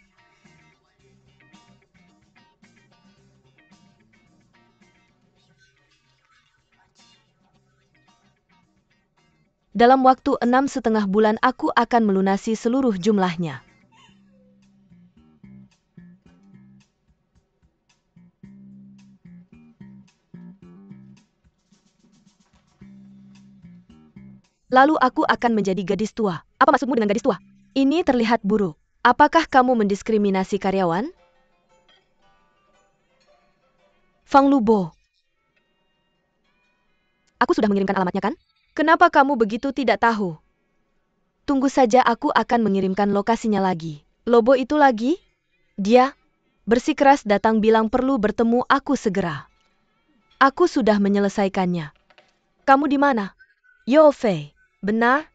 Dalam waktu 6,5 bulan aku akan melunasi seluruh jumlahnya. Lalu aku akan menjadi gadis tua. Apa maksudmu dengan gadis tua? Ini terlihat buruk. Apakah kamu mendiskriminasi karyawan? Fang Lubo. Aku sudah mengirimkan alamatnya, kan? Kenapa kamu begitu tidak tahu? Tunggu saja, aku akan mengirimkan lokasinya lagi. Lobo itu lagi? Dia bersikeras datang bilang perlu bertemu aku segera. Aku sudah menyelesaikannya. Kamu di mana? Yofei. Benar?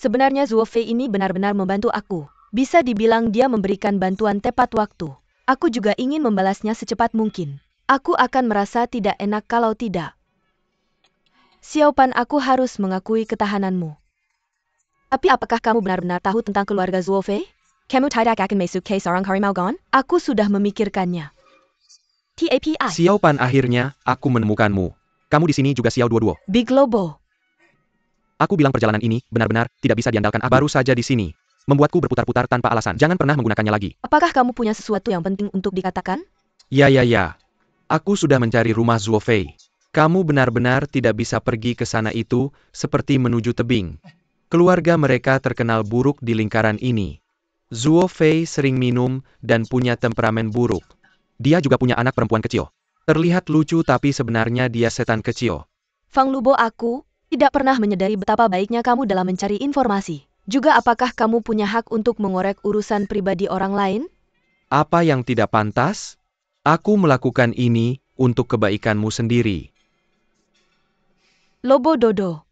Sebenarnya Zuofei ini benar-benar membantu aku. Bisa dibilang dia memberikan bantuan tepat waktu. Aku juga ingin membalasnya secepat mungkin. Aku akan merasa tidak enak kalau tidak. Xiaopan, aku harus mengakui ketahananmu. Tapi apakah kamu benar-benar tahu tentang keluarga Zuofei? Kamu tidak akan masuk ke seorang harimau gon? Aku sudah memikirkannya. TAPI. Xiaopan, akhirnya aku menemukanmu. Kamu di sini juga, Xiao Duo. Big Lobo. Aku bilang perjalanan ini benar-benar tidak bisa diandalkan. Baru saja di sini. Membuatku berputar-putar tanpa alasan. Jangan pernah menggunakannya lagi. Apakah kamu punya sesuatu yang penting untuk dikatakan? Ya. Aku sudah mencari rumah Zuofei. Kamu benar-benar tidak bisa pergi ke sana, itu seperti menuju tebing. Keluarga mereka terkenal buruk di lingkaran ini. Zuofei sering minum dan punya temperamen buruk. Dia juga punya anak perempuan kecil. Terlihat lucu tapi sebenarnya dia setan kecil. Fang Lubo, aku tidak pernah menyadari betapa baiknya kamu dalam mencari informasi. Juga apakah kamu punya hak untuk mengorek urusan pribadi orang lain? Apa yang tidak pantas? Aku melakukan ini untuk kebaikanmu sendiri. Lobo Dodo.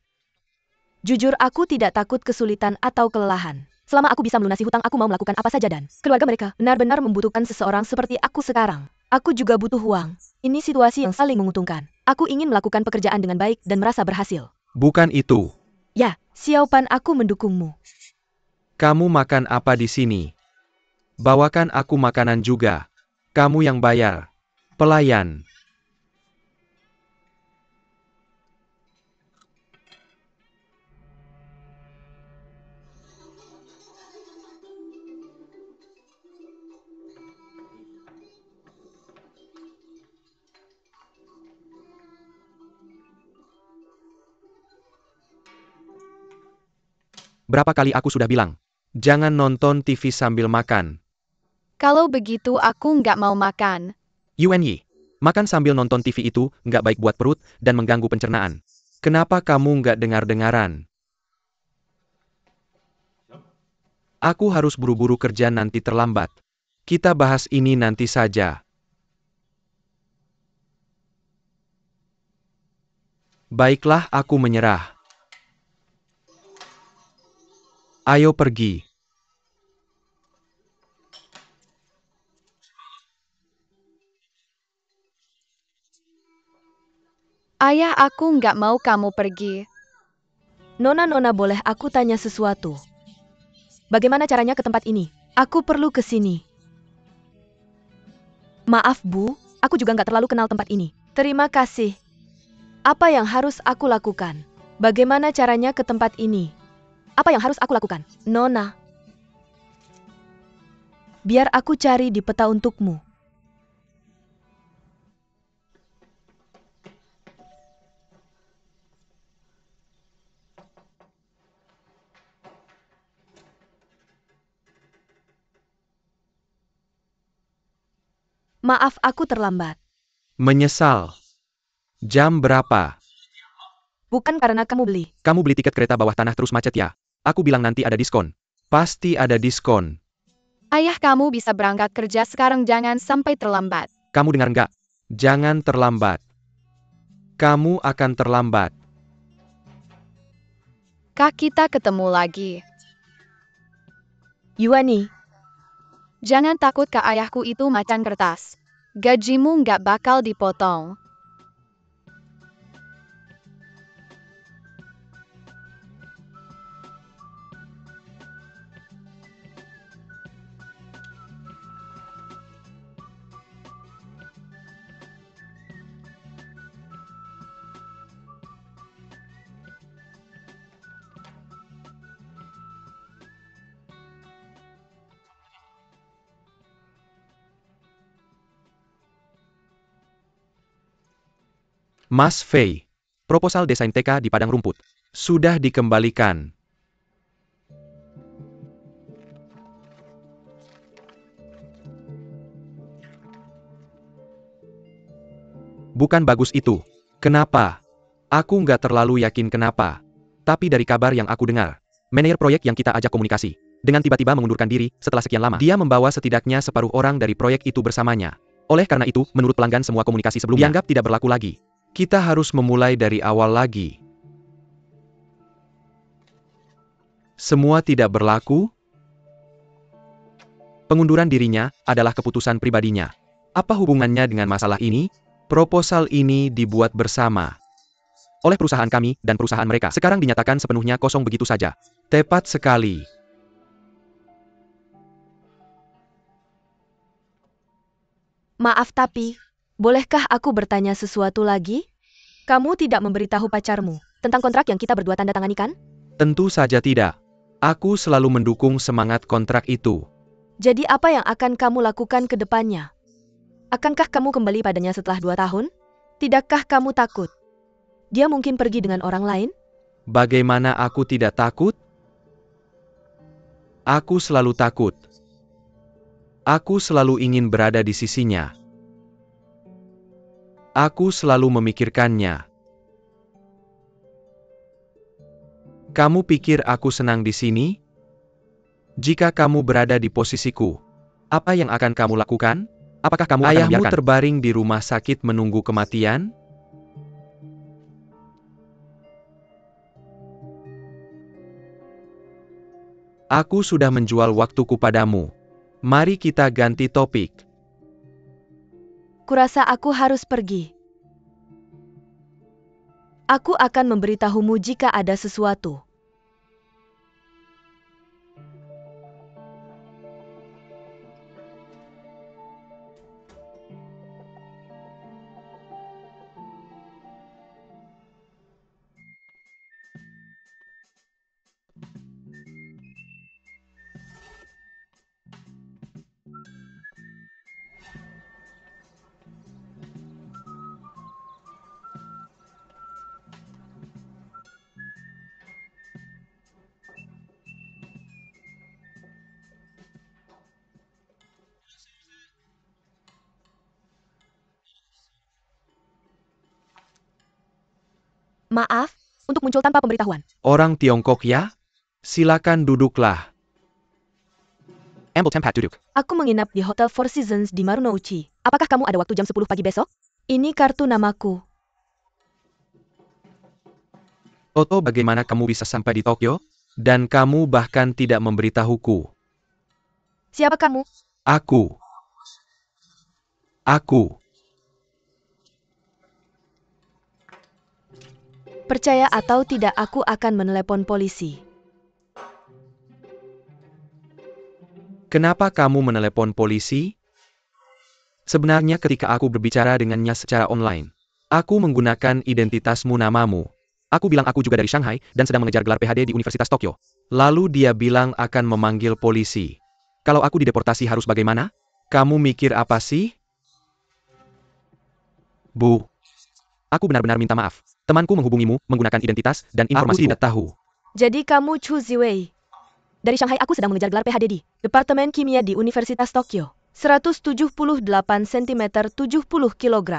Jujur, aku tidak takut kesulitan atau kelelahan. Selama aku bisa melunasi hutang, aku mau melakukan apa saja, dan keluarga mereka benar-benar membutuhkan seseorang seperti aku sekarang. Aku juga butuh uang. Ini situasi yang saling menguntungkan. Aku ingin melakukan pekerjaan dengan baik dan merasa berhasil. Bukan itu. Ya, Xiaopan, aku mendukungmu. Kamu makan apa di sini? Bawakan aku makanan juga. Kamu yang bayar. Pelayan. Berapa kali aku sudah bilang, jangan nonton TV sambil makan. Kalau begitu aku nggak mau makan. Yuan Yi, makan sambil nonton TV itu nggak baik buat perut dan mengganggu pencernaan. Kenapa kamu nggak dengar-dengaran? Aku harus buru-buru kerja, nanti terlambat. Kita bahas ini nanti saja. Baiklah, aku menyerah. Ayo pergi. Ayah, aku nggak mau kamu pergi. Nona, boleh aku tanya sesuatu? Bagaimana caranya ke tempat ini? Aku perlu ke sini. Maaf, Bu. Aku juga nggak terlalu kenal tempat ini. Terima kasih. Apa yang harus aku lakukan? Bagaimana caranya ke tempat ini? Apa yang harus aku lakukan? Nona. Biar aku cari di peta untukmu. Maaf, aku terlambat. Menyesal. Jam berapa? Bukan karena kamu beli. Kamu beli tiket kereta bawah tanah terus macet ya? Aku bilang nanti ada diskon. Pasti ada diskon. Ayah, kamu bisa berangkat kerja sekarang, jangan sampai terlambat. Kamu dengar nggak? Jangan terlambat. Kamu akan terlambat. Kak, kita ketemu lagi. Yuani, Jangan takut, Kak, ayahku itu macan kertas. Gajimu nggak bakal dipotong. Mas Fei. Proposal desain TK di padang rumput. Sudah dikembalikan. Bukan bagus itu. Kenapa? Aku nggak terlalu yakin kenapa. Tapi dari kabar yang aku dengar, manajer proyek yang kita ajak komunikasi, dengan tiba-tiba mengundurkan diri setelah sekian lama. Dia membawa setidaknya separuh orang dari proyek itu bersamanya. Oleh karena itu, menurut pelanggan semua komunikasi sebelumnya dianggap tidak berlaku lagi. Kita harus memulai dari awal lagi. Semua tidak berlaku? Pengunduran dirinya adalah keputusan pribadinya. Apa hubungannya dengan masalah ini? Proposal ini dibuat bersama oleh perusahaan kami dan perusahaan mereka. Sekarang dinyatakan sepenuhnya kosong begitu saja. Tepat sekali. maaf tapi, bolehkah aku bertanya sesuatu lagi? Kamu tidak memberitahu pacarmu tentang kontrak yang kita berdua tanda tangani kan? Tentu saja tidak. Aku selalu mendukung semangat kontrak itu. Jadi apa yang akan kamu lakukan ke depannya? Akankah kamu kembali padanya setelah 2 tahun? Tidakkah kamu takut? Dia mungkin pergi dengan orang lain? Bagaimana aku tidak takut? Aku selalu takut. Aku selalu ingin berada di sisinya. Aku selalu memikirkannya. Kamu pikir aku senang di sini? Jika kamu berada di posisiku, apa yang akan kamu lakukan? Apakah kamu akan membiarkan terbaring di rumah sakit menunggu kematian? Aku sudah menjual waktuku padamu. Mari kita ganti topik. Kurasa aku harus pergi. Aku akan memberitahumu jika ada sesuatu. Maaf, untuk muncul tanpa pemberitahuan. Orang Tiongkok ya? Silakan duduklah. Amble Tempat duduk. Aku menginap di Hotel Four Seasons di Marunouchi. Apakah kamu ada waktu jam 10 pagi besok? Ini kartu namaku. Oto, bagaimana kamu bisa sampai di Tokyo? Dan kamu bahkan tidak memberitahuku. Siapa kamu? Aku. Percaya atau tidak, aku akan menelepon polisi. Kenapa kamu menelepon polisi? Sebenarnya ketika aku berbicara dengannya secara online, aku menggunakan identitasmu, namamu. Aku bilang aku juga dari Shanghai dan sedang mengejar gelar PhD di Universitas Tokyo. Lalu dia bilang akan memanggil polisi. Kalau aku dideportasi harus bagaimana? Kamu mikir apa sih? Bu, aku benar-benar minta maaf. Temanku menghubungimu menggunakan identitas dan informasi. Aku tidak tahu. Jadi kamu Chu Ziwei. Dari Shanghai, aku sedang mengejar gelar PhD di Departemen Kimia di Universitas Tokyo. 178 cm 70 kg.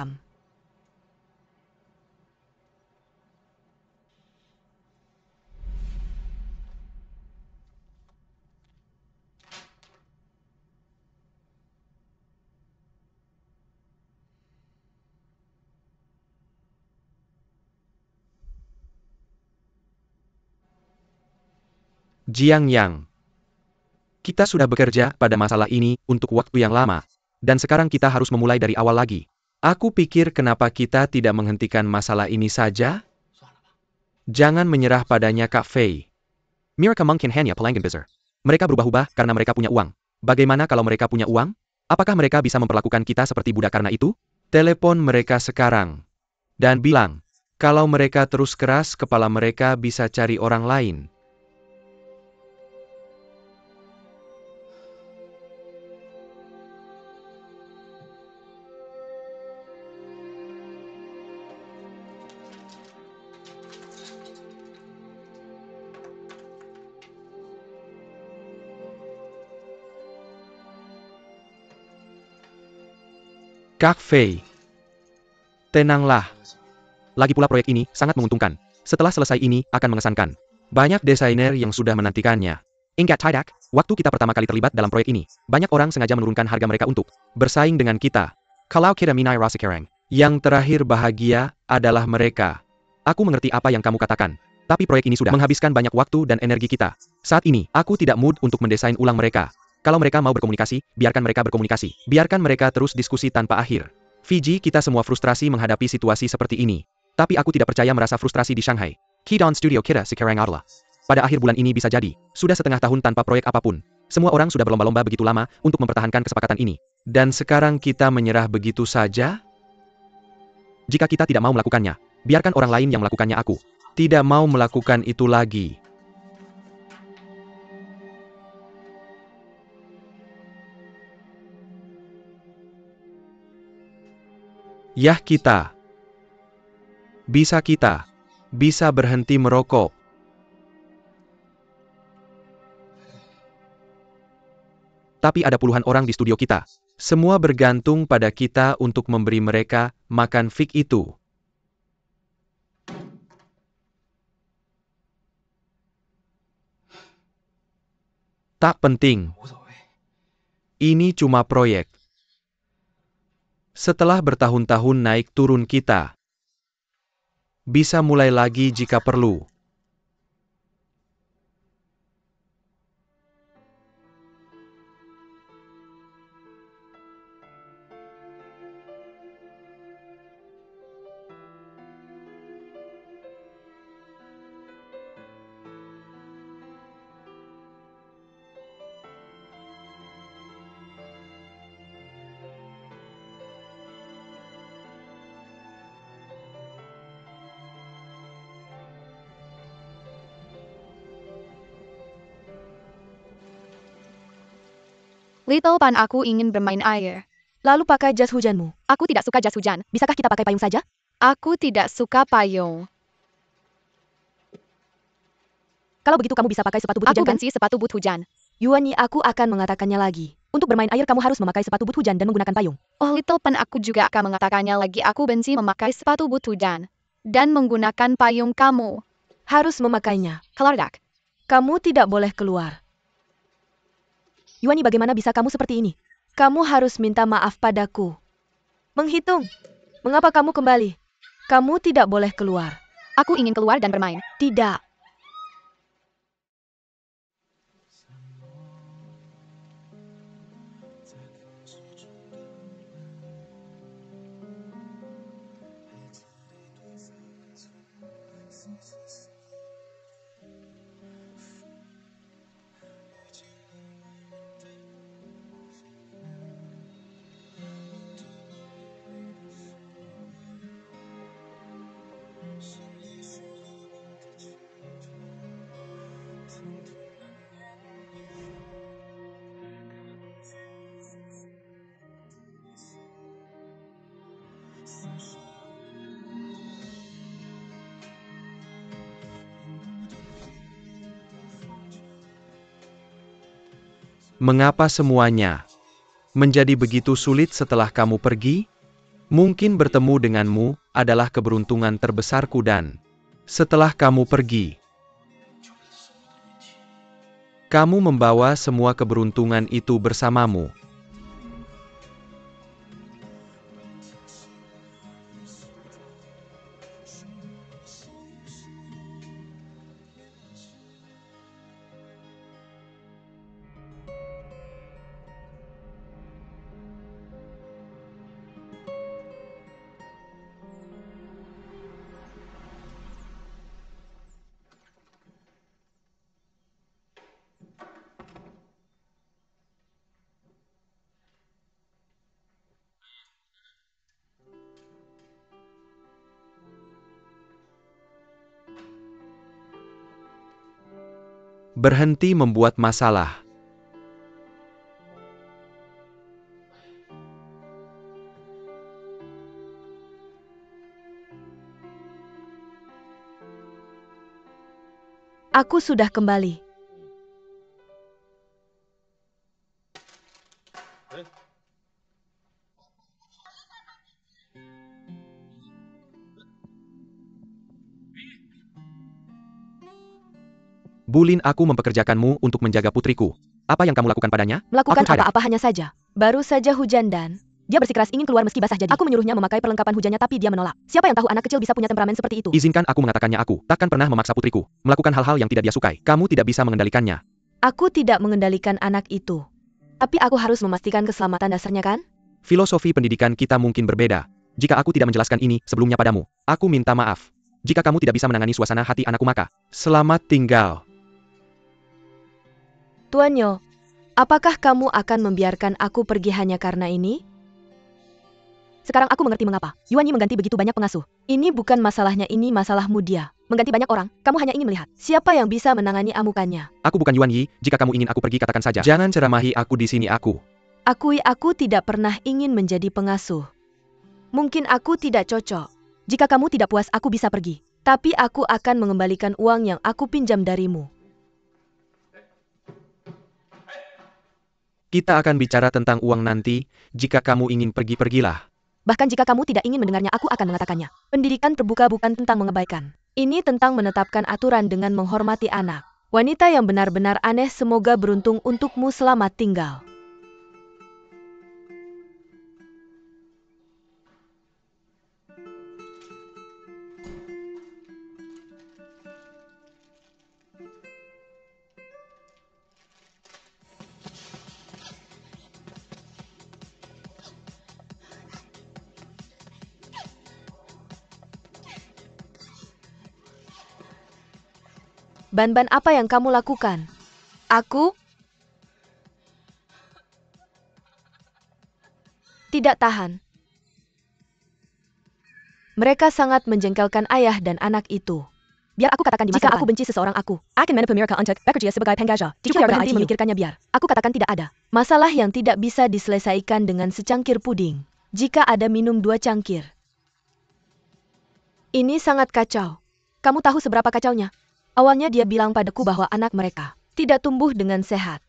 Jiang Yang. Kita sudah bekerja pada masalah ini untuk waktu yang lama. Dan sekarang kita harus memulai dari awal lagi. Aku pikir kenapa kita tidak menghentikan masalah ini saja? Jangan menyerah padanya, Kak Fei. Mereka mungkin hanya pelanggan besar. Mereka berubah-ubah karena mereka punya uang. Bagaimana kalau mereka punya uang? Apakah mereka bisa memperlakukan kita seperti budak karena itu? Telepon mereka sekarang. Dan bilang, kalau mereka terus keras kepala mereka bisa cari orang lain. Kak Fei, tenanglah. Lagi pula proyek ini sangat menguntungkan. Setelah selesai ini akan mengesankan. Banyak desainer yang sudah menantikannya. Ingat tidak, waktu kita pertama kali terlibat dalam proyek ini, banyak orang sengaja menurunkan harga mereka untuk bersaing dengan kita. Kalau kita minai rasa sekarang, yang terakhir bahagia adalah mereka. Aku mengerti apa yang kamu katakan. Tapi proyek ini sudah menghabiskan banyak waktu dan energi kita. Saat ini, aku tidak mood untuk mendesain ulang mereka. Kalau mereka mau berkomunikasi, biarkan mereka berkomunikasi. Biarkan mereka terus diskusi tanpa akhir. Fiji, kita semua frustrasi menghadapi situasi seperti ini. Tapi aku tidak percaya merasa frustrasi di Shanghai. Kidon Studio kita sekarang adalah. Pada akhir bulan ini bisa jadi, sudah setengah tahun tanpa proyek apapun. Semua orang sudah berlomba-lomba begitu lama untuk mempertahankan kesepakatan ini. Dan sekarang kita menyerah begitu saja? Jika kita tidak mau melakukannya, biarkan orang lain yang melakukannya. Aku tidak mau melakukan itu lagi. Yah, kita bisa berhenti merokok. Tapi ada puluhan orang di studio kita. Semua bergantung pada kita untuk memberi mereka makan fig itu. Tak penting. Ini cuma proyek. Setelah bertahun-tahun naik turun kita bisa mulai lagi jika perlu. Little Pan, aku ingin bermain air. Lalu pakai jas hujanmu. Aku tidak suka jas hujan. Bisakah kita pakai payung saja? Aku tidak suka payung. Kalau begitu kamu bisa pakai sepatu boot Aku hujan kan? benci sepatu boot hujan. Yuani, aku akan mengatakannya lagi. Untuk bermain air kamu harus memakai sepatu boot hujan dan menggunakan payung. Oh, Little Pan, aku juga akan mengatakannya lagi. Aku benci memakai sepatu boot hujan. Dan menggunakan payung. Kamu Harus memakainya. kelardak. Kamu tidak boleh keluar. Yuani, bagaimana bisa kamu seperti ini? Kamu harus minta maaf padaku. Menghitung. Mengapa kamu kembali? Kamu tidak boleh keluar. Aku ingin keluar dan bermain. Tidak. Mengapa semuanya menjadi begitu sulit setelah kamu pergi? Mungkin bertemu denganmu adalah keberuntungan terbesarku dan setelah kamu pergi, kamu membawa semua keberuntungan itu bersamamu. Berhenti membuat masalah. Aku sudah kembali. Bulin aku mempekerjakanmu untuk menjaga putriku. Apa yang kamu lakukan padanya? Melakukan Aku tidak. apa-apa hanya saja. Baru saja hujan dan dia bersikeras ingin keluar meski basah jadi. Aku menyuruhnya memakai perlengkapan hujannya tapi dia menolak. Siapa yang tahu anak kecil bisa punya temperamen seperti itu? Izinkan aku mengatakannya, aku takkan pernah memaksa putriku melakukan hal-hal yang tidak dia sukai. Kamu tidak bisa mengendalikannya. Aku tidak mengendalikan anak itu. Tapi aku harus memastikan keselamatan dasarnya kan? Filosofi pendidikan kita mungkin berbeda. Jika aku tidak menjelaskan ini sebelumnya padamu, aku minta maaf. Jika kamu tidak bisa menangani suasana hati anakku maka, selamat tinggal. Tuan Nyo, apakah kamu akan membiarkan aku pergi hanya karena ini? Sekarang aku mengerti mengapa Yuan Yi mengganti begitu banyak pengasuh. Ini bukan masalahnya, ini masalahmu dia. Mengganti banyak orang, kamu hanya ingin melihat siapa yang bisa menangani amukannya. Aku bukan Yuan Yi, jika kamu ingin aku pergi katakan saja. Jangan ceramahi aku di sini aku. Akui aku tidak pernah ingin menjadi pengasuh. Mungkin aku tidak cocok. Jika kamu tidak puas aku bisa pergi. Tapi aku akan mengembalikan uang yang aku pinjam darimu. Kita akan bicara tentang uang nanti, jika kamu ingin pergi pergilah. Bahkan jika kamu tidak ingin mendengarnya aku akan mengatakannya. Pendidikan terbuka bukan tentang mengabaikan. Ini tentang menetapkan aturan dengan menghormati anak. Wanita yang benar-benar aneh, semoga beruntung untukmu, selamat tinggal. Ban-ban, apa yang kamu lakukan? Aku tidak tahan. Mereka sangat menjengkelkan ayah dan anak itu. Biar aku katakan di masa depan. Jika aku benci seseorang aku akan menepuk untuk bekerja sebagai penggaja. Cukup berhenti memikirkannya biar. Aku katakan tidak ada. Masalah yang tidak bisa diselesaikan dengan secangkir puding. Jika ada minum 2 cangkir. Ini sangat kacau. Kamu tahu seberapa kacaunya? Awalnya dia bilang padaku bahwa anak mereka tidak tumbuh dengan sehat.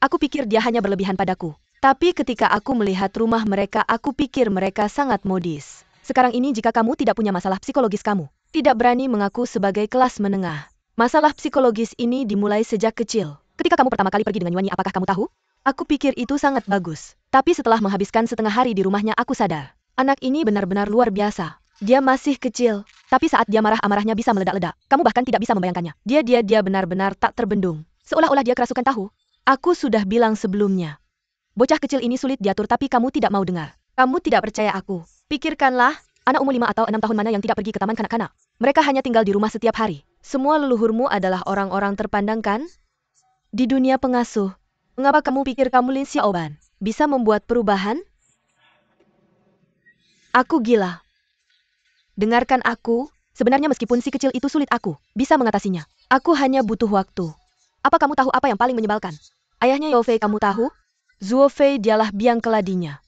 Aku pikir dia hanya berlebihan padaku. Tapi ketika aku melihat rumah mereka, aku pikir mereka sangat modis. Sekarang ini jika kamu tidak punya masalah psikologis, kamu tidak berani mengaku sebagai kelas menengah. Masalah psikologis ini dimulai sejak kecil. Ketika kamu pertama kali pergi dengan Yuan Yi, apakah kamu tahu? Aku pikir itu sangat bagus. Tapi setelah menghabiskan setengah hari di rumahnya, aku sadar. Anak ini benar-benar luar biasa. Dia masih kecil. Tapi saat dia marah, amarahnya bisa meledak-ledak. Kamu bahkan tidak bisa membayangkannya. Dia benar-benar tak terbendung. Seolah-olah dia kerasukan tahu. Aku sudah bilang sebelumnya. Bocah kecil ini sulit diatur tapi kamu tidak mau dengar. Kamu tidak percaya aku. Pikirkanlah, anak umur 5 atau 6 tahun mana yang tidak pergi ke taman kanak-kanak. Mereka hanya tinggal di rumah setiap hari. Semua leluhurmu adalah orang-orang terpandang kan? Di dunia pengasuh. Mengapa kamu pikir kamu Lin Xiaoban bisa membuat perubahan? Aku gila. Dengarkan aku, sebenarnya meskipun si kecil itu sulit aku bisa mengatasinya. Aku hanya butuh waktu. Apa kamu tahu apa yang paling menyebalkan? Ayahnya Yao Fei kamu tahu? Zuo Fei dialah biang keladinya.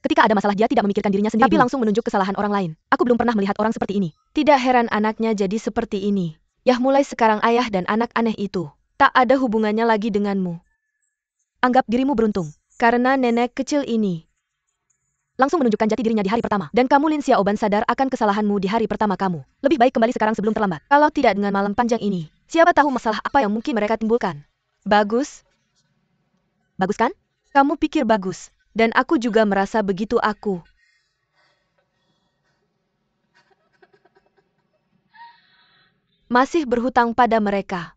Ketika ada masalah dia tidak memikirkan dirinya sendiri tapi langsung menunjuk kesalahan orang lain. Aku belum pernah melihat orang seperti ini. Tidak heran anaknya jadi seperti ini. Yah mulai sekarang ayah dan anak aneh itu tak ada hubungannya lagi denganmu. Anggap dirimu beruntung. Karena nenek kecil ini langsung menunjukkan jati dirinya di hari pertama. Dan kamu Lin Xiaoban sadar akan kesalahanmu di hari pertama kamu. Lebih baik kembali sekarang sebelum terlambat. Kalau tidak dengan malam panjang ini, siapa tahu masalah apa yang mungkin mereka timbulkan. Bagus. Bagus kan? Kamu pikir bagus. Dan aku juga merasa begitu aku. Masih berhutang pada mereka.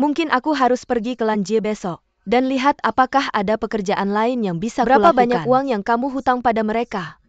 Mungkin aku harus pergi ke Lanjie besok dan lihat apakah ada pekerjaan lain yang bisa kulakukan. Berapa banyak uang yang kamu hutang pada mereka?